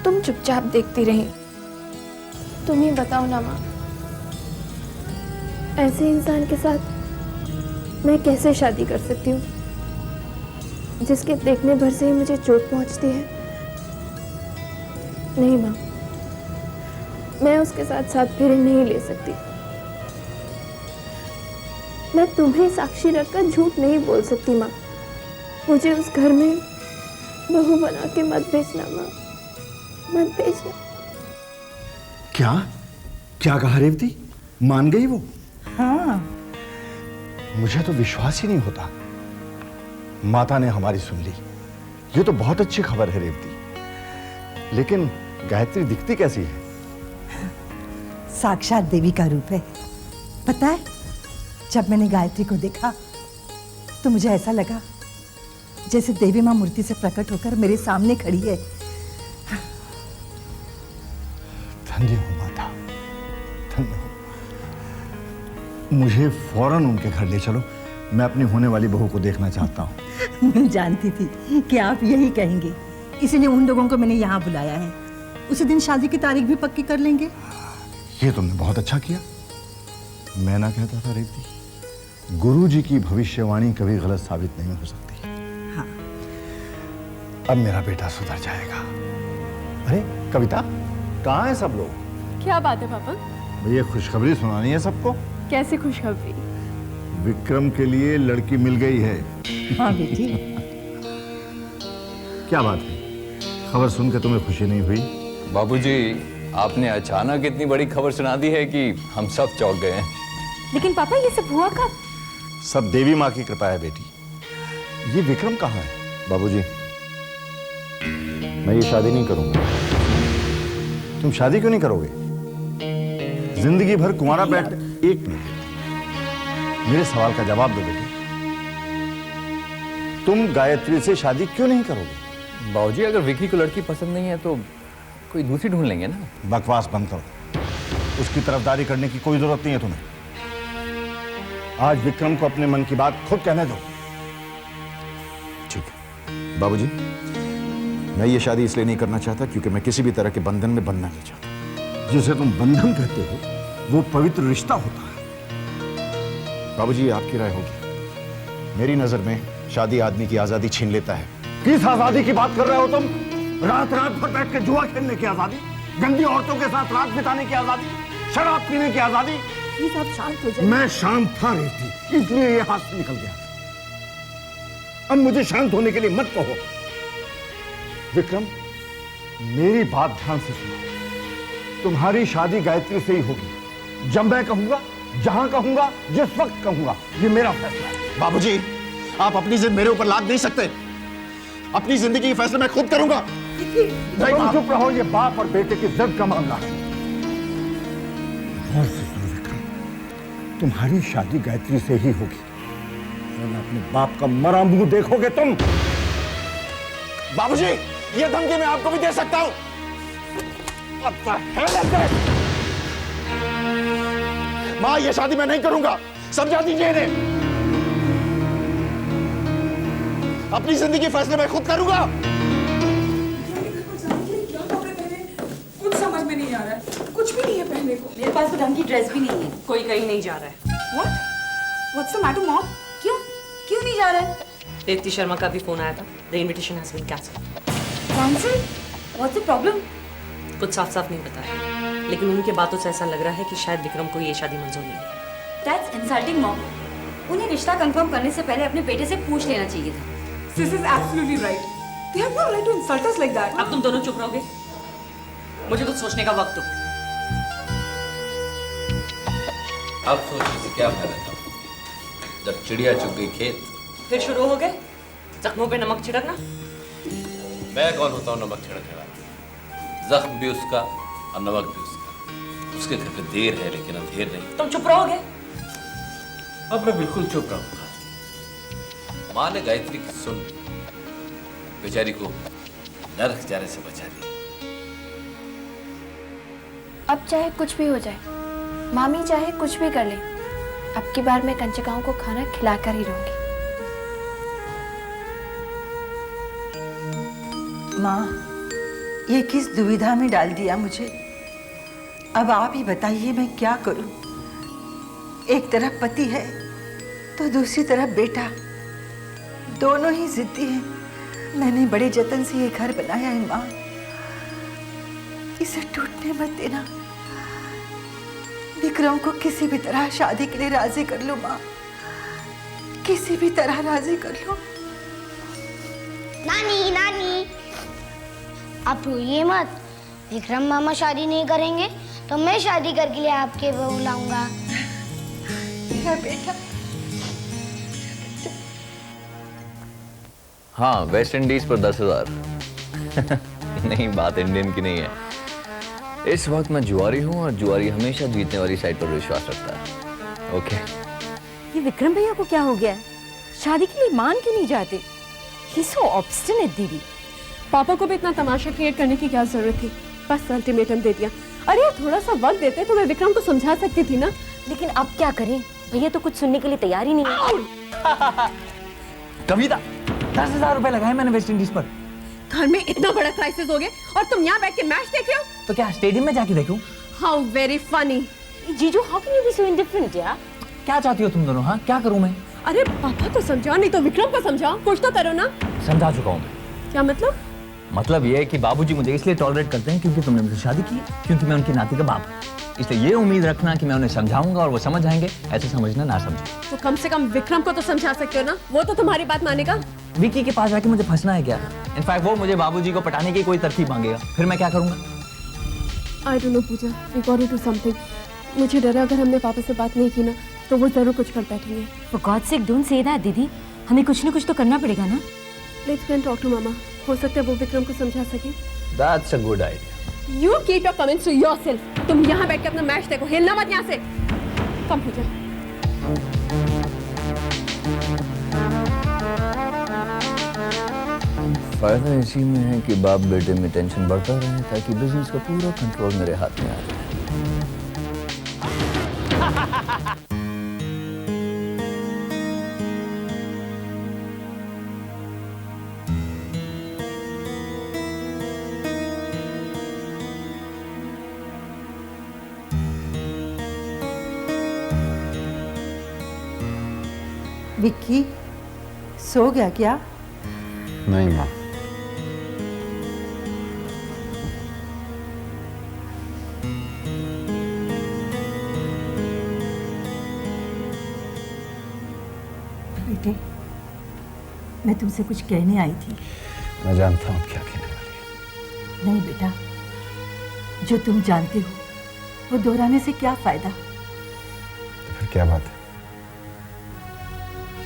तुम चुपचाप देखती रही। तुम ही बताओ ना माँ, ऐसे इंसान के साथ मैं कैसे शादी कर सकती हूँ जिसके देखने भर से ही मुझे चोट पहुँचती है? नहीं माँ, मैं उसके साथ साथ फेरे नहीं ले सकती। मैं तुम्हें साक्षी रखकर झूठ नहीं बोल सकती माँ। मुझे उस घर में बहू बना के मत भेजना माँ, मत भेजना। क्या क्या कहा रेवती? मान गई वो? हाँ। मुझे तो विश्वास ही नहीं होता। माता ने हमारी सुन ली। ये तो बहुत अच्छी खबर है रेवती। लेकिन गायत्री दिखती कैसी है? साक्षात देवी का रूप है। पता है, जब मैंने गायत्री को देखा तो मुझे ऐसा लगा जैसे देवी मां मूर्ति से प्रकट होकर मेरे सामने खड़ी है। धन्य हो माता, धन्य हो। मुझे फौरन उनके घर ले चलो। मैं अपनी होने वाली बहू को देखना चाहता हूँ। मैं जानती थी कि आप यही कहेंगे, इसीलिए उन लोगों को मैंने यहाँ बुलाया है। उसी दिन शादी की तारीख भी पक्की कर लेंगे। ये तुमने बहुत अच्छा किया। मैं ना कहता था रेवती, गुरुजी की भविष्यवाणी कभी गलत साबित नहीं हो सकती। हाँ। अब मेरा बेटा सुधर जाएगा। अरे कविता, कहाँ है सब लोग? क्या बात है पापा? भैया खुशखबरी सुनानी है सबको। कैसी खुशखबरी? विक्रम के लिए लड़की मिल गई है। हाँ बेटी। क्या बात है, खबर सुन के तुम्हें खुशी नहीं हुई? बाबूजी, आपने अचानक इतनी बड़ी खबर सुना दी है कि हम सब चौंक गए हैं। लेकिन पापा ये सब हुआ कब? सब देवी माँ की कृपा है बेटी। ये विक्रम कहाँ है? बाबूजी, मैं ये शादी नहीं करूंगा। तुम शादी क्यों नहीं करोगे? जिंदगी भर कुंवारा बैठ। एक मिनट, मेरे सवाल का जवाब दो बेटी। तुम गायत्री से शादी क्यों नहीं करोगे? बाबूजी, अगर विकी को लड़की पसंद नहीं है तो कोई दूसरी ढूंढ लेंगे ना। बकवास बंद करो। उसकी तरफदारी करने की कोई जरूरत नहीं है तुम्हें। आज विक्रम को अपने मन की बात खुद कहने दो। ठीक है बाबूजी, मैं ये शादी इसलिए नहीं करना चाहता क्योंकि मैं किसी भी तरह के बंधन में बंधना नहीं चाहता। जिसे तुम बंधन कहते हो वो पवित्र रिश्ता होता है। बाबूजी, आपकी राय होगी। मेरी नजर में शादी आदमी की आजादी छीन लेता है। किस आजादी की बात कर रहे हो तुम? रात रात भर बैठ के जुआ खेलने की आजादी, गंदी औरतों के साथ रात बिताने की आजादी, शराब पीने की आजादी। प्लीज आप शांत हो जाइए। मैं शांत था रेवती, इसलिए ये हाथ से निकल गया। अब मुझे शांत होने के लिए मत कहो। विक्रम, मेरी बात ध्यान से सुनो। तुम्हारी शादी गायत्री से ही होगी। जब मैं कहूंगा, जहां कहूंगा, जिस वक्त कहूंगा। ये मेरा फैसला है। बाबूजी, आप अपनी जिद मेरे ऊपर लाद नहीं सकते। अपनी जिंदगी के फैसले मैं खुद करूंगा। तुम चुप रहो, ये बाप और बेटे की जिद का मामला है। गौर से सुनो विक्रम, तुम्हारी शादी गायत्री से ही होगी, वरना अपने बाप का मरा मुंह देखोगे तुम। बाबूजी, ये धमकी मैं आपको भी दे सकता हूं। मां, ये शादी मैं नहीं करूंगा। समझा दीजिए इन्हें। अपनी जिंदगी फैसले मैं खुद करूंगा। कुछ समझ में नहीं आ रहा है। कुछ भी नहीं है पहनने को। मेरे पास तो ढंग की ड्रेस भी नहीं है। कोई कहीं नहीं जा रहा है। What? What's the matter, mom? क्यों क्यों नहीं जा रहे? दीप्ति शर्मा का भी फोन आया था। The invitation has been cancelled. Cancel? What's the problem? कुछ साफ साफ नहीं बताया, लेकिन उनके बातों से ऐसा लग रहा है कि शायद विक्रम को ये शादी मंजूर नहीं है। That's insulting, mom. उन्हें रिश्ता कंफर्म करने से पहले अपने बेटे से पूछ लेना चाहिए था। Sis is absolutely right. They have no right to insult us like that. अब तुम दोनों चुप रहोगे? मुझे कुछ सोचने का वक्त दो। अब सोचने से क्या फायदा था जब चिड़िया चुग गई खेत। फिर शुरू हो गए जख्मों पे नमक छिड़कना। मैं कौन होता हूँ नमक छिड़कने वाला? जख्म भी उसका और नमक भी उसका। उसके घर पे देर है लेकिन अंधेर नहीं। तुम चुप रहोगे? अब मैं बिल्कुल चुप रहूंगा। माँ ने गायत्री की सुन बेचारी को नरक जाने से बचा दिया। अब चाहे कुछ भी हो जाए, मामी चाहे कुछ भी कर ले, अब की बार मैं कंचकाओं को खाना खिलाकर ही रहूंगी। माँ, ये किस दुविधा में डाल दिया मुझे। अब आप ही बताइए मैं क्या करूं। एक तरफ पति है तो दूसरी तरफ बेटा, दोनों ही जिद्दी हैं। मैंने बड़े जतन से ये घर बनाया है माँ, इसे टूटने मत देना। विक्रम को किसी भी तरह शादी के लिए राजी कर लो माँ, किसी भी तरह राजी कर लो। नानी नानी, आप रोइए मत। विक्रम मामा शादी नहीं करेंगे तो मैं शादी करके लिए आपके बहू लाऊंगा। मेरा बेटा। हाँ, वेस्ट इंडीज पर 10,000। नहीं, बात इंडियन की नहीं है। इस वक्त मैं जुआरी हूँ और जुआरी हमेशा जीतने वाली साइड पर विश्वास रखता है। ओके। ये विक्रम भैया को क्या हो गया है? शादी के लिए मान क्यों नहीं जाते? He's so obstinate, दीदी। पापा को भी इतना तमाशा क्रिएट करने की क्या जरूरत थी? बस अल्टीमेटम दे दिया। अरे यार, थोड़ा सा वक्त देते तो मैं विक्रम को समझा सकती थी ना। लेकिन अब क्या करें? भैया तो कुछ सुनने के लिए तैयार ही नहीं है। कविता, 10,000 रुपए लगाए मैंने वेस्ट इंडीज पर। घर में इतना बड़ा क्राइसिस हो गया और तुम यहाँ बैठ के मैच देख रहे हो? तो क्या स्टेडियम में जाके देखूं? How very funny. जीजू, how can you be so indifferent यार? क्या चाहती हो तुम दोनों? हाँ, क्या करूं मैं? अरे पापा तो समझाओ, नहीं तो विक्रम को समझाओ, कुछ तो करो ना। समझा चुका हूं मैं। क्या मतलब? मतलब ये है कि बाबूजी मुझे इसलिए टॉलरेट करते हैं क्योंकि तुमने मुझसे शादी की, क्योंकि मैं उनकी नाती का बाप हूं। इसलिए ये उम्मीद रखना कि मैं उन्हें समझाऊंगा और वो समझ जाएंगे, ऐसे समझना ना समझे। तो कम से कम विक्रम को तो समझा सकते हो ना, वो तो तुम्हारी बात मानेगा। विकी के पास जाके मुझे फंसना है क्या? इनफैक्ट वो मुझे बाबूजी को पटाने की कोई तरकीब मांगेगा, फिर मैं क्या करूंगा? I don't know Puja, we gotta do something. मुझे डर है अगर हमने पापा से बात नहीं की ना तो वो जरूर कुछ कर बैठेंगे। For God's sake, don't say that, दीदी। हमें कुछ न कुछ तो करना पड़ेगा ना। Let's go and talk to मामा। हो सकता है वो विक्रम को समझा सके। That's a good idea. You keep your comments to yourself. तुम यहाँ बैठ के अपना मैच देखो, हिलना मत यहाँ से। कम पूजा। फायदा इसी में है कि बाप बेटे में टेंशन बढ़ता रहे ताकि बिजनेस का पूरा कंट्रोल मेरे हाथ में आ जाए। विक्की, सो गया क्या? नहीं माँ। बेटे, मैं तुमसे कुछ कहने आई थी। मैं जानता हूँ क्या कहने वाली नहीं बेटा, जो तुम जानते हो वो दोहराने से क्या फायदा। तो फिर क्या बात है?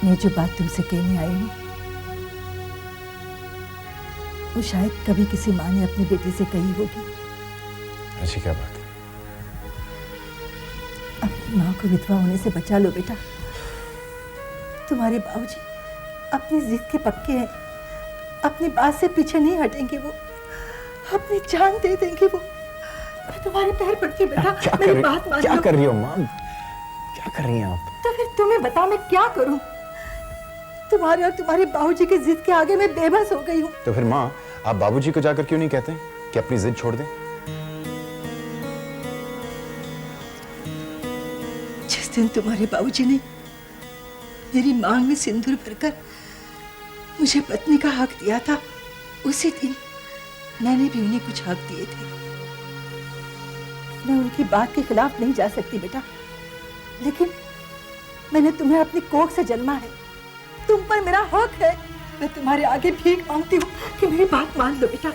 मैं जो बात तुमसे कहने आई हूँ वो शायद कभी किसी माँ ने अपनी बेटी से कही होगी। ऐसी क्या बात है? अपनी माँ को विधवा होने से बचा लो बेटा। तुम्हारे बाबूजी अपनी जिद के पक्के हैं, अपनी बात से पीछे नहीं हटेंगे। वो अपनी जान दे देंगे। वो मैं तुम्हारे पैर पड़ती बेटा, मेरी बात मान लो। क्या कर रही हो माँ? क्या कर रही हैं आप? तो फिर तुम्हें बता मैं क्या करूं? तुम्हारे और तुम्हारे बाबूजी की जिद के आगे मैं बेबस हो गई हूँ। तो फिर माँ, आप बाबूजी को जाकर क्यों नहीं कहते कि अपनी जिद छोड़ दें? जिस दिन तुम्हारे बाबूजी ने मेरी मांग में सिंदूर भरकर मुझे पत्नी का हक दिया था, उसी दिन मैंने भी उन्हें कुछ हक दिए थे। मैं उनकी बात के खिलाफ नहीं जा सकती बेटा, लेकिन मैंने तुम्हें अपनी कोख से जन्मा है, तुम पर मेरा हक है। मैं तुम्हारे आगे भीख मांगती हूँ कि मेरी बात मान लो बेटा।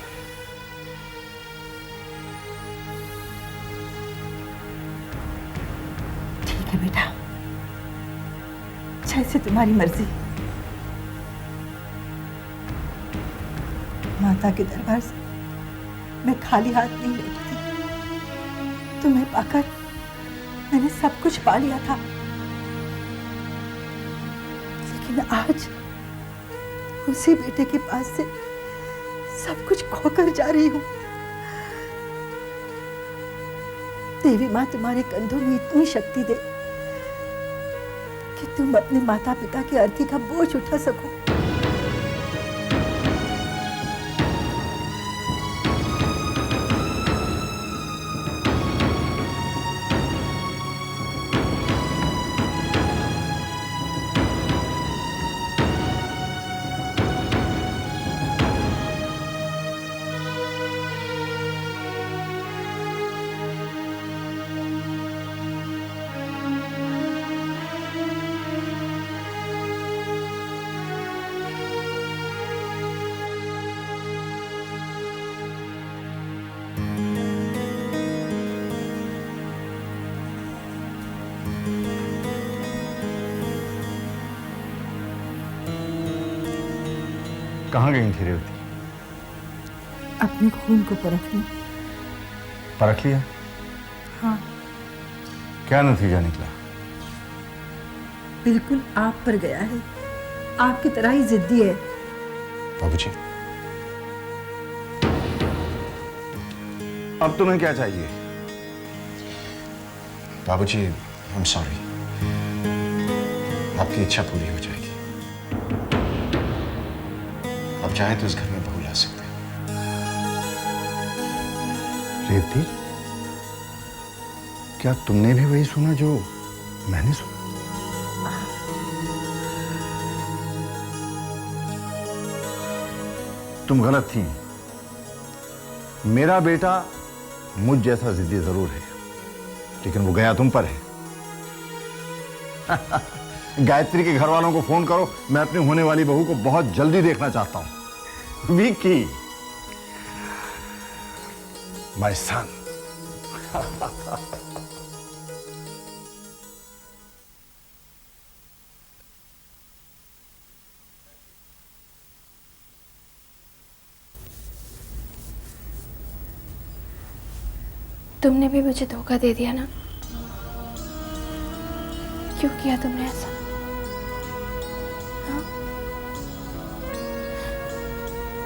ठीक है बेटा, जैसे तुम्हारी मर्जी। माता के दरबार से मैं खाली हाथ नहीं लौटती। तुम्हें पाकर मैंने सब कुछ पा लिया था, लेकिन आज उसी बेटे के पास से सब कुछ खोकर जा रही हूँ। देवी माँ तुम्हारे कंधों में इतनी शक्ति दे कि तुम अपने माता पिता की अर्थी का बोझ उठा सको। कहाँ गई थी रेवती? अपने खून को परखने। परख लिया? हाँ। क्या नतीजा निकला? बिल्कुल आप पर गया है, आपकी तरह ही जिद्दी है। बाबूजी, अब तुम्हें क्या चाहिए? बाबूजी, आई एम सॉरी, आपकी इच्छा पूरी हो जाएगी। अब चाहे तो इस घर में बहू ला सकते हैं। रेवती, क्या तुमने भी वही सुना जो मैंने सुना? तुम गलत थी। मेरा बेटा मुझ जैसा जिद्दी जरूर है, लेकिन वो गया तुम पर है। गायत्री के घर वालों को फोन करो, मैं अपनी होने वाली बहू को बहुत जल्दी देखना चाहता हूं। Vicky, my son. तुमने भी मुझे धोखा दे दिया ना? क्यों किया तुमने ऐसा? हाँ?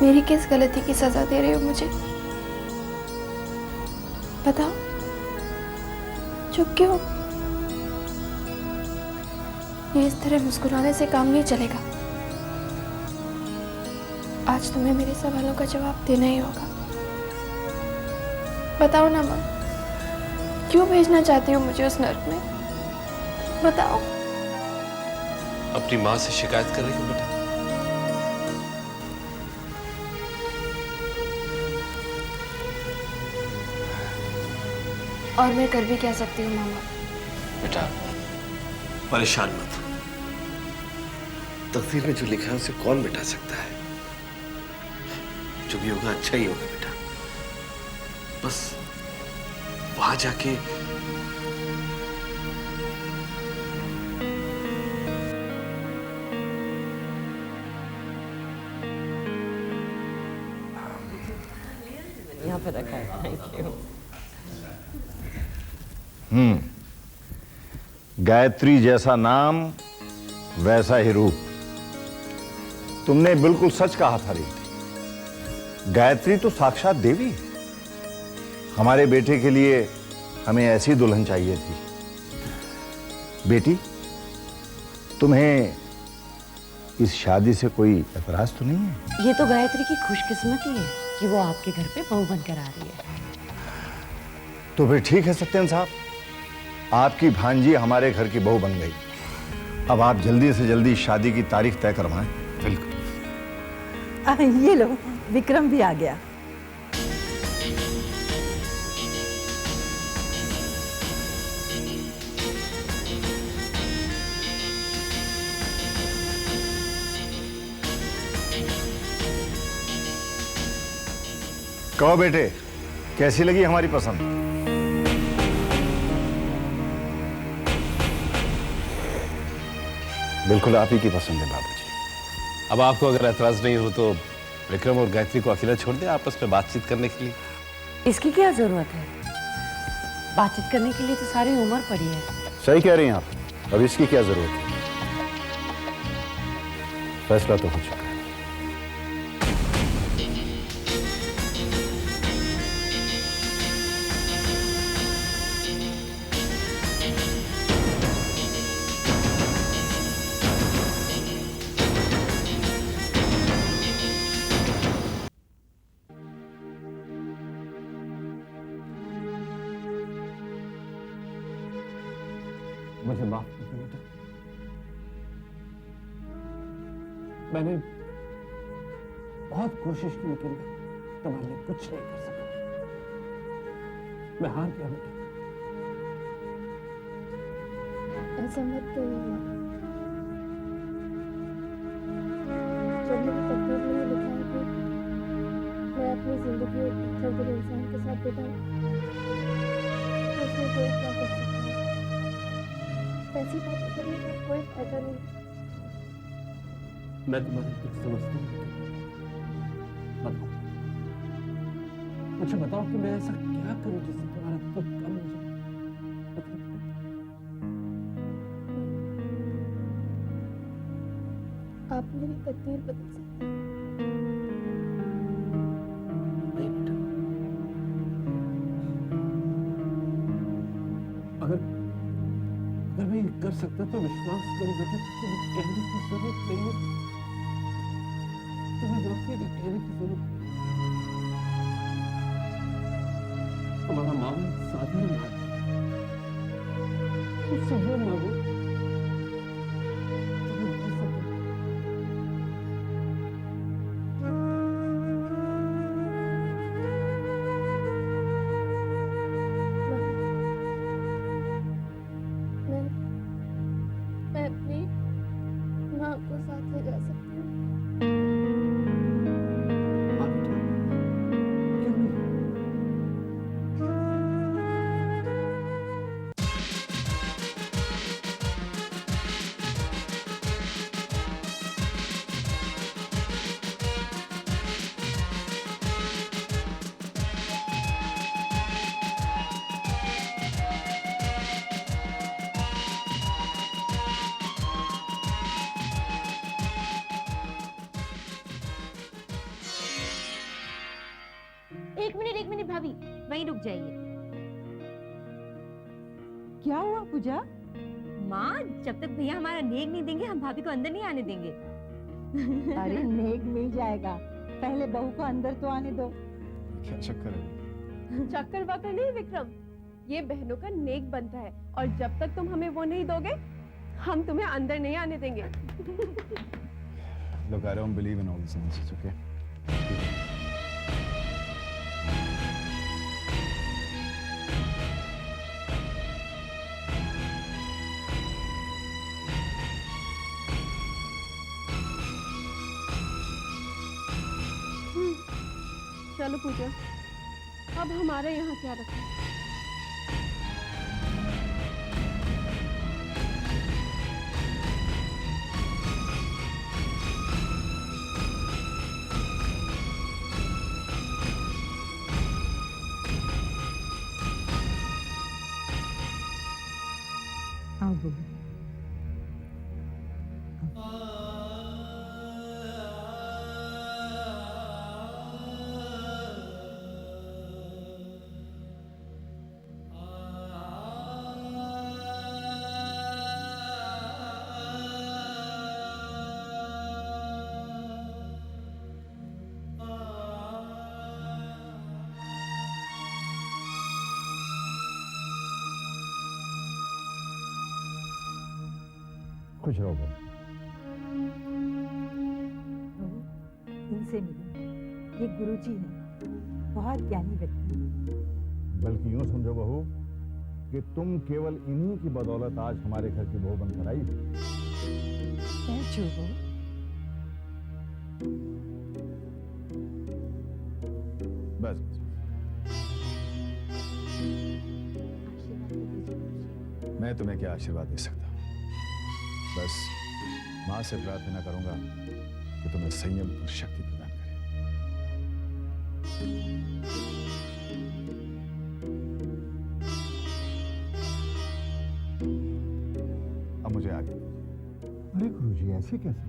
मेरी किस गलती की सजा दे रहे हो मुझे? बताओ, चुप क्यों? ये इस तरह मुस्कुराने से काम नहीं चलेगा। आज तुम्हें मेरे सवालों का जवाब देना ही होगा। बताओ ना माँ, क्यों भेजना चाहती हो मुझे उस नर्क में? बताओ। अपनी माँ से शिकायत कर रही हूँ बेटा? और मैं कर भी क्या सकती हूँ मामा? बेटा परेशान मत हो, तकदीर में जो लिखा है उसे कौन मिटा सकता है? जो भी होगा अच्छा ही होगा बेटा। बस वहां जाके यहाँ पे रखा है। Thank you. गायत्री जैसा नाम, वैसा ही रूप। तुमने बिल्कुल सच कहा था रेवती। गायत्री तो साक्षात देवी है। हमारे बेटे के लिए हमें ऐसी दुल्हन चाहिए थी। बेटी, तुम्हें इस शादी से कोई एतराज तो नहीं है? ये तो गायत्री की खुशकिस्मती है कि वो आपके घर पे बहू बनकर आ रही है। तो फिर ठीक है सत्यन साहब, आपकी भांजी हमारे घर की बहू बन गई। अब आप जल्दी से जल्दी शादी की तारीख तय करवाएं। बिल्कुल। ये लो, विक्रम भी आ गया। कहो बेटे, कैसी लगी हमारी पसंद? बिल्कुल आप ही की पसंद है बाबूजी। अब आपको अगर एतराज नहीं हो तो विक्रम और गायत्री को अकेला छोड़ दें आपस में बातचीत करने के लिए। इसकी क्या जरूरत है? बातचीत करने के लिए तो सारी उम्र पड़ी है। सही कह रही हैं आप, अब इसकी क्या जरूरत है? फैसला तो हो चुका है। मुझे माफ कर दो बेटा, मैंने बहुत कोशिश की लेकिन तुम्हारे लिए कुछ नहीं कर सका। मैं हार गया बेटा। ऐसा मत कहिए माँ। जब मेरी तकदीर में लिखा है कि मैं अपनी जिंदगी एक पत्थर दिल इंसान के साथ बिताऊं, तो उसमें कोई क्या कर सकता है? ऐसी बातें करने का कोई फायदा नहीं। मैं तुम्हारी दुख समझता हूँ। बताओ, मुझे बताओ कि मैं ऐसा क्या करूं जिससे तुम्हारा दुख कम हो जाए? आप मेरी तकदीर बदल सकते हैं। नहीं बेटा, अगर मैं ये कर सकता तो विश्वास करो बेटा, तुम्हें कहने की जरूरत नहीं है। तुम्हें वाकई नहीं कहने की जरूरत नहीं। तुम्हारा मामला साधारण है, मुझसे वो मांगो तुम्हें दे सकूं। मैं अपनी माँ को साथ ले जा सकती हूँ। एक मिनट भाभी, वहीं रुक जाइए। क्या हुआ पूजा? माँ, जब तक भैया हमारा नेक नहीं देंगे हम भाभी को अंदर नहीं आने देंगे। अरे नेक मिल जाएगा, पहले बहू को अंदर तो आने दो। क्या चक्कर है? चक्कर वक्कर नहीं विक्रम, ये बहनों का नेक बनता है और जब तक तुम हमें वो नहीं दोगे हम तुम्हें अंदर नहीं आने देंगे। Look, I don't believe in all this nonsense, okay? चलो पूजा, अब हमारे यहाँ क्या रखा? आओ बहू। खुश रहो बहू। इनसे मिलो, ये गुरुजी हैं, बहुत ज्ञानी व्यक्ति हैं। बल्कि यूं समझो बहू कि तुम केवल इन्हीं की बदौलत आज हमारे घर की बहू बनकर आई हो। बस बस मैं तुम्हें क्या आशीर्वाद दे सकता हूं? बस मां से प्रार्थना करूंगा कि तुम्हें संयम और शक्ति प्रदान करे। अब मुझे आगे। अरे गुरुजी ऐसे कैसे?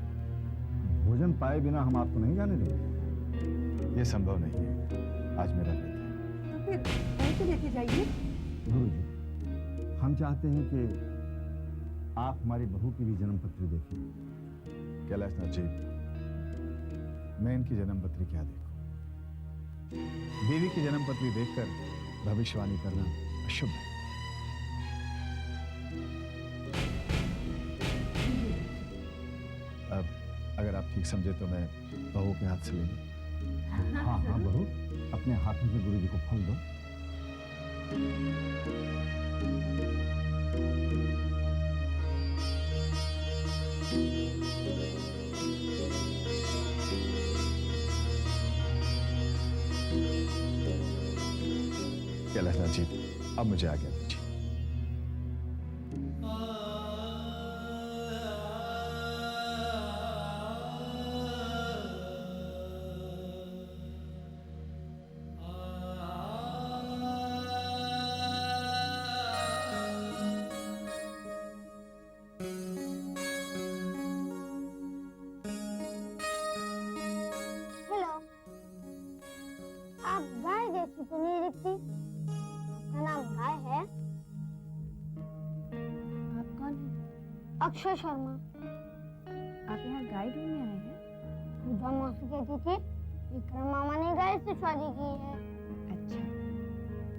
भोजन पाए बिना हम आपको नहीं जाने देंगे। ये संभव नहीं है, आज मेरा व्रत है। तो फिर ऐसे लेके जाइए। गुरुजी, हम चाहते हैं कि आप हमारी बहू की भी जन्म पत्री देखिए। कैलाशनाथ जी, मैं इनकी जन्म पत्री क्या देखूं? देवी की जन्म पत्री देखकर भविष्यवाणी करना अशुभ है। अब अगर आप ठीक समझे तो मैं बहू के हाथ से ले लूं। हाँ हाँ बहू, अपने हाथों से गुरुजी को फल दो। कैलाशनाथ जी, अब मुझे आज्ञा दीजिए। हेलो, आप गाय जैसी तो नहीं दिखती। आपका नाम गाय है? आप कौन हैं? अक्षय शर्मा। आप यहाँ गाय ढूंढने आए हैं? पूजा मौसी कहती थी विक्रम मामा ने गाय से शादी की है। अच्छा,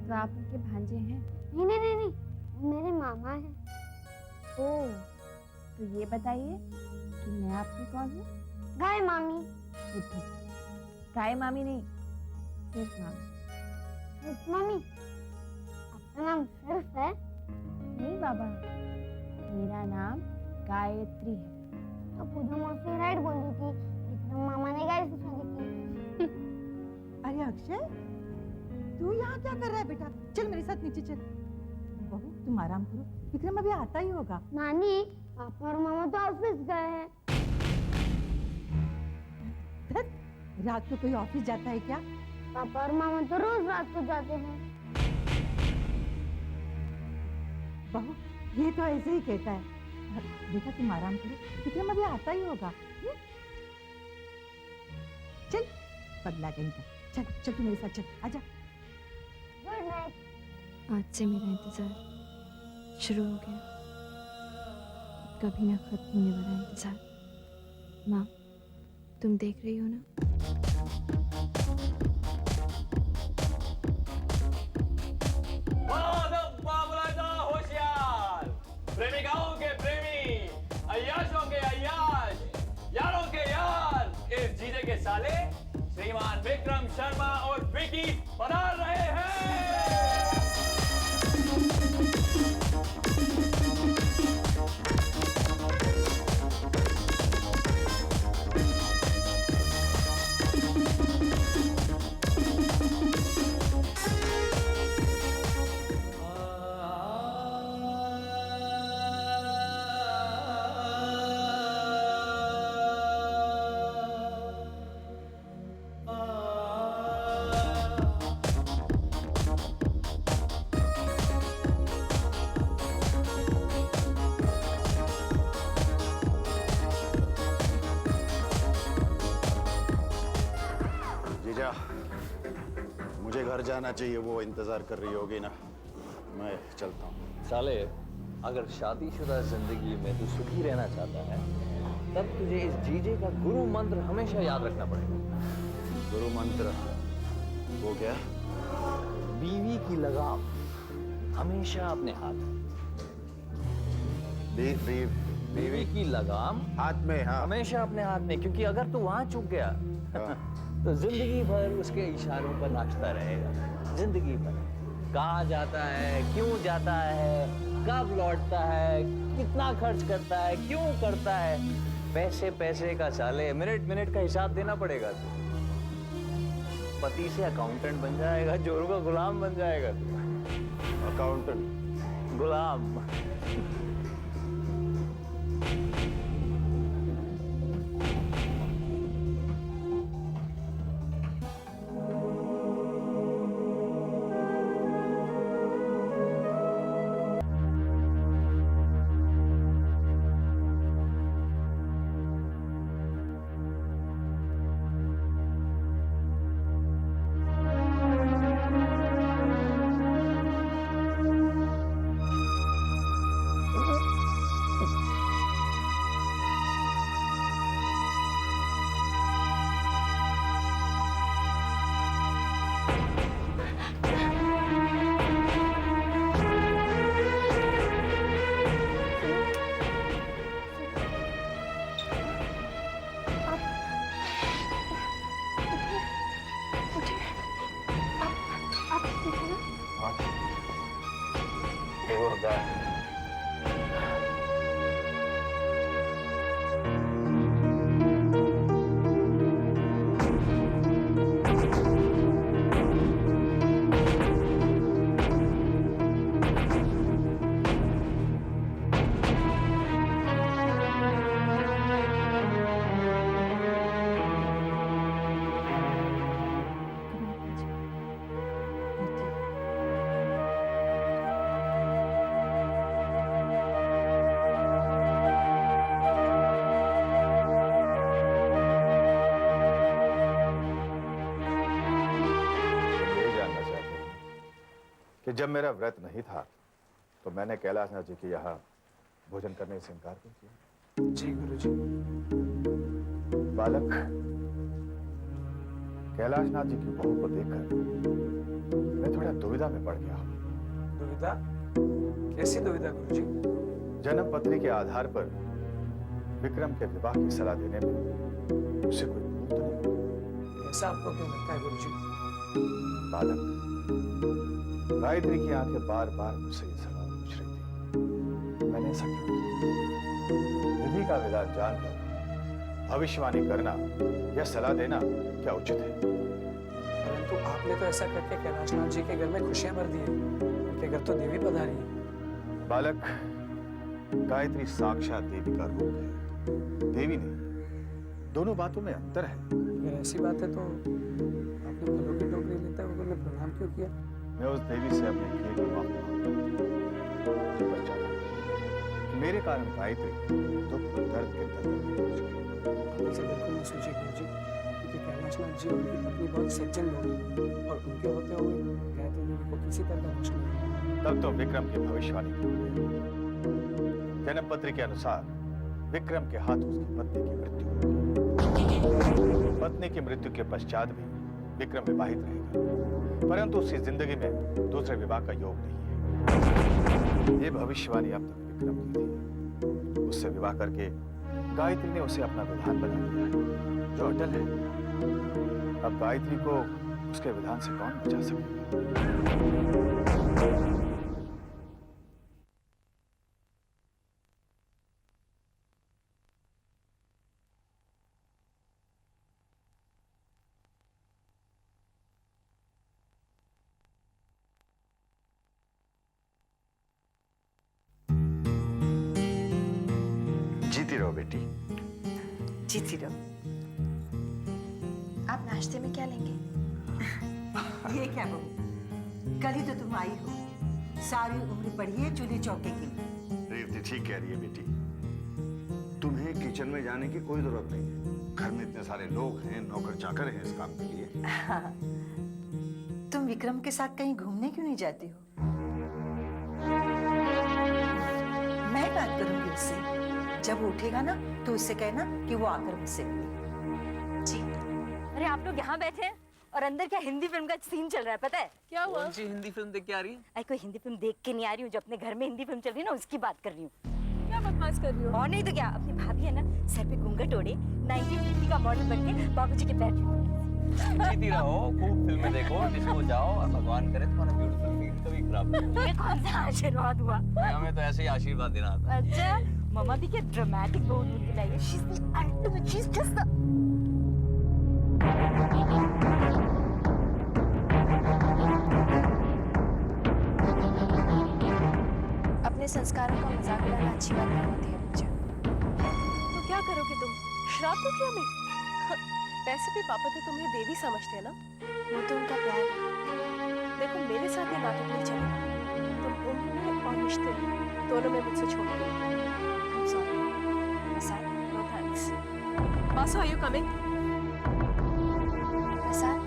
तो आप उनके भांजे हैं? नहीं नहीं नहीं नहीं, वो मेरे मामा हैं। ओह, तो ये बताइए कि मैं आपकी कौन हूँ? गाय मामी। बुद्धू, गाय मामी नहीं, सिर्फ मामी। सिर्फ मामी? आपका नाम सिर्फ है? नहीं बाबा, मेरा नाम गायत्री है। तो पूजा मौसी राइट बोल रही थी, विक्रम मामा ने गाय से शादी की है। अरे अक्षय, तू यहाँ क्या कर रहा है बेटा? चल मेरे साथ नीचे चल। बहू तुम आराम करो, विक्रम अभी आता ही होगा। नानी, पापा और मामा तो ऑफिस गए हैं। रात को कोई ऑफिस जाता है क्या? पापा और मामा तो रोज रात को जाते हैं। बहू ये तो ऐसे ही कहता है। बेटा तुम आराम करो, विक्रम अभी आता ही होगा। चल पगला कहीं का, चल चल तू मेरे साथ चल, आजा। Good night. आज से मेरा इंतजार शुरू हो गया, कभी ना खत्म होने वाला इंतजार। माँ, तुम देख रही हो ना? होशियार, प्रेमिकाओं के प्रेमी, अय्याशों के अय्याश, यारों के यार, इस जीजे के साले श्रीमान विक्रम शर्मा और विकी पधार रहे हैं। मुझे घर जाना चाहिए, वो इंतजार कर रही होगी ना। मैं चलता हूँ। साले, अगर शादीशुदा जिंदगी में तू सुखी रहना चाहता है, तब तुझे इस जीजे का गुरु मंत्र हमेशा याद रखना पड़ेगा। गुरु मंत्र? वो क्या? बीवी की लगाम हमेशा अपने हाथ। बीवी की लगाम हाथ में, हाँ हमेशा अपने हाथ में, क्योंकि अगर तू वहां चूक गया तो जिंदगी भर उसके इशारों पर नाचता रहेगा, जिंदगी भर। कहाँ जाता है, क्यों जाता है, कब लौटता है, कितना खर्च करता है, क्यों करता है, पैसे पैसे का साले, मिनट मिनट का हिसाब देना पड़ेगा तू। पति से अकाउंटेंट बन जाएगा, जोरों का गुलाम बन जाएगा तू। अकाउंटेंट गुलाम। कि जब मेरा व्रत नहीं था तो मैंने कैलाशनाथ जी के यहाँ भोजन करने से इनकार क्यों किया? जी गुरुजी। बालक, कैलाशनाथ जी की बहू को देखकर मैं थोड़ा दुविधा में पड़ गया हूँ। दुविधा? कैसी दुविधा गुरुजी? जन्म पत्री के आधार पर विक्रम के विवाह की सलाह देने में उसे कोई भूल तो नहीं? ऐसा आपको क्यों लगता है गुरुजी? बालक, गायत्री की आंखें बार बार मुझसे ये सवाल पूछ रही थी, मैंने ऐसा क्यों किया? विधि का विधान जानकर भविष्यवाणी करना या सलाह देना क्या उचित है? परंतु आपने तो ऐसा करके कैलाशनाथ जी के घर में खुशियां भर दी है। उनके घर तो देवी पधारी है। बालक, गायत्री साक्षात देवी का रूप है, देवी नहीं। दोनों बातों में अंतर है। अगर ऐसी बात है तो आपने फलों की टोकरी लेते हुए उन्हें प्रणाम क्यों किया? मैं उस देवी से अपने किए की माफी मांगता हूं। मेरे कारण गायत्री दुख और दर्द के दर्द में पहुंच गई। ऐसे बिल्कुल नहीं सोचिए गुरुजी, क्योंकि कैलाशनाथ जी और उनकी पत्नी बहुत सज्जन लोग हैं और उनके होते हुए गायत्री देवी को किसी तरह का कष्ट नहीं। तब तो विक्रम की भविष्यवाणी जन्म पत्री के अनुसार विक्रम के हाथ उसकी पत्नी की मृत्यु होगी। पत्नी की मृत्यु के पश्चात भी विक्रम विवाहित रहेगा, परंतु उसकी जिंदगी में दूसरे विवाह का योग नहीं है। ये भविष्यवाणी अब तक विक्रम की थी। उससे विवाह करके गायत्री ने उसे अपना विधान बना दिया है, जो अटल है। अब गायत्री को उसके विधान से कौन बचा सकेगा? जीती रहो बेटी, जीती रहो। आप नाश्ते में क्या लेंगे? ये क्या बहू, कल ही तो तुम आई हो, सारी उम्र पड़ी है चूल्हे चौके की। रेवती ठीक कह रही है बेटी, तुम्हें किचन में जाने की कोई जरूरत नहीं है। घर में इतने सारे लोग हैं, नौकर चाकर हैं इस काम के लिए। हाँ। तुम विक्रम के साथ कहीं घूमने क्यों नहीं जाती हो? मैं बात करूंगी उससे, जब वो उठेगा ना तो उससे कहना कि वो आकर मुझसे मिले। जी। अरे आप लोग यहाँ बैठे हैं और अंदर क्या हिंदी फिल्म का सीन चल रहा है, पता है? क्या हुआ? कौन सी हिंदी फिल्म देख के आ रही है? अरे कोई हिंदी फिल्म देख के नहीं आ रही हूँ, जो अपने घर में हिंदी फिल्म चल रही है ना उसकी बात कर रही हूँ। क्या बकवास कर रही हो? और नहीं तो क्या, अपनी भाभी है ना, सर पे घूंघट ओढ़े 1950 का मॉडल बन के बाबूजी के पैर जीती रहो, खूब फिल्में देखो, डिस्को जाओ और भगवान करे तुम्हारा ब्यूटीफुल फील कभी खराब ना हो। ये कौन सा आशीर्वाद हुआ? हमें तो ऐसे ही आशीर्वाद देना था। अच्छा, मम्मा भी क्या ड्रामेटिक बहू ढूंढ के लाई है। She's the ultimate, she's just the अपने संस्कारों का मजाक उड़ाना अच्छी बात नहीं होती है मुझे। तो क्या करोगे तुम? श्राप दो क्या मैं? वैसे भी पापा तो तुम्हें देवी समझते हैं ना? वो तो उनका प्यार है। देखो मेरे साथ ये नाटक नहीं चलेगा। तुम उम्र और रिश्ते दोनों में मुझसे छोड़ दो। I'm sorry. Prasad, no thanks. Basu, are you coming? प्रसाद,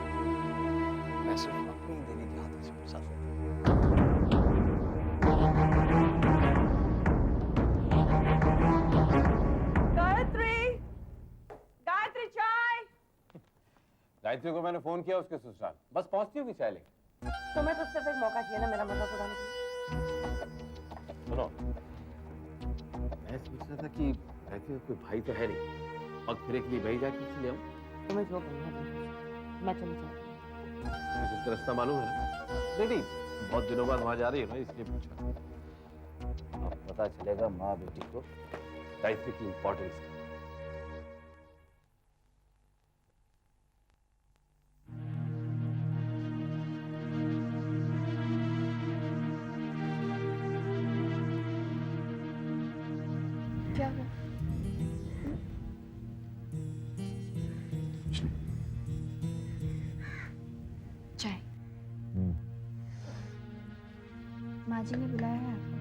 मैं सिर्फ अपनी देवी के हाथों से प्रसाद गायत्री, गायत्री चाय। गायत्री को मैंने फोन किया उसके ससुराल, बस पहुंचती होगी चाय लेके। तुम्हें तो सिर्फ एक मौका चाहिए ना मेरा मजाक उड़ाने के लिए। सुनो, मैं सोच रहा था कि गायत्री का कोई भाई तो है नहीं, पग फिरे के लिए भाई जाके इसलिए आऊं। तुम्हें जो करना है मैं चली जाऊंगी। मुझे तो रास्ता मालूम है ना? नहीं, बहुत दिनों बाद वहां जा रही है ना, इसलिए पूछा। अब पता चलेगा माँ बेटी को गायत्री की इम्पोर्टेंस का। क्या हुआ? चाय। माँ जी ने बुलाया है आपको।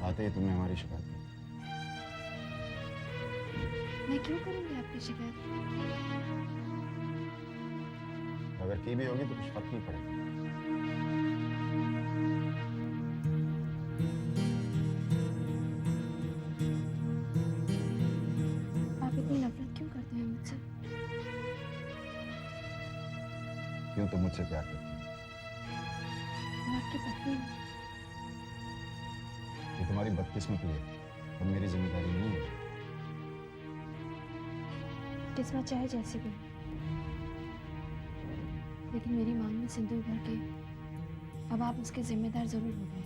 आते ही तुमने हमारी शिकायत की। मैं क्यों करूंगी आपकी शिकायत? अगर की भी होगी तो कुछ फर्क नहीं पड़ेगा। आप इतनी नफरत क्यों करते हैं मुझसे? क्यों तुम मुझसे प्यार करती हो? मैं आपकी पत्नी हूँ। ये तुम्हारी बदकिस्मती है, अब मेरी जिम्मेदारी नहीं है। किस्मत चाहे जैसी भी, लेकिन मेरी मांग में सिंदूर भर के अब आप उसके जिम्मेदार जरूर हो गए।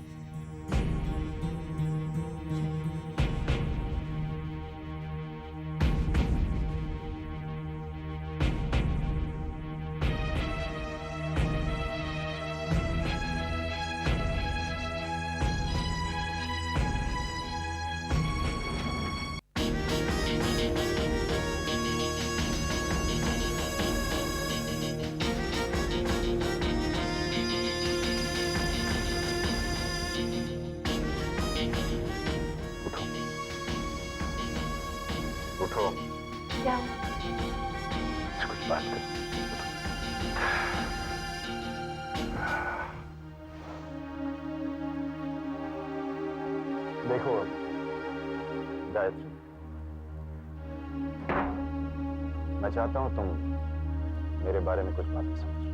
उठो। क्या? कुछ बात कर। देखो गायत्री, मैं चाहता हूं तुम मेरे बारे में कुछ बातें समझो।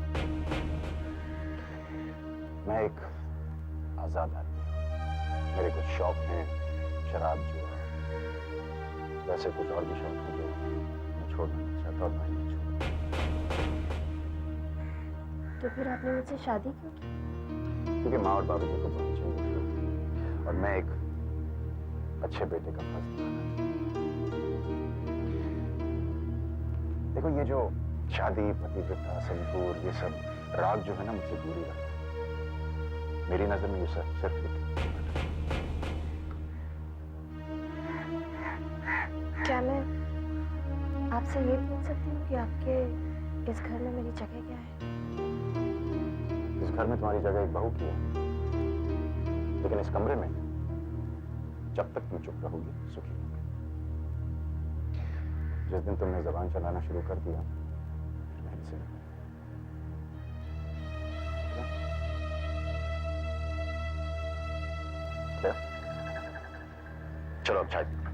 मैं एक आजाद आदमी हूं। मेरे कुछ शौक हैं, शराब, जुआ, वैसे कुछ और भी शौक हैं जो मैं छोड़ना नहीं चाहता और मैं नहीं छोड़ूंगा। तो फिर आपने मुझसे शादी क्यों की? क्योंकि माँ और बाबू जी को बहुत चाहिए और मैं एक अच्छे बेटे का फर्ज निभाना। देखो ये जो शादी, पतिव्रता, सिंदूर, ये सब राग जो है ना, मुझसे दूरी रखता है। मेरी नजर में ये सब सिर्फ एक क्या मैं आपसे ये पूछ सकती हूँ कि आपके इस घर में मेरी जगह क्या है? इस घर में तुम्हारी जगह एक बहू की है, लेकिन इस कमरे में जब तक तुम चुप रहोगी सुखी होगी। जिस दिन तुमने जबान चलाना शुरू कर दिया, मैं भी सुन। चलो अब चाय पीते हैं।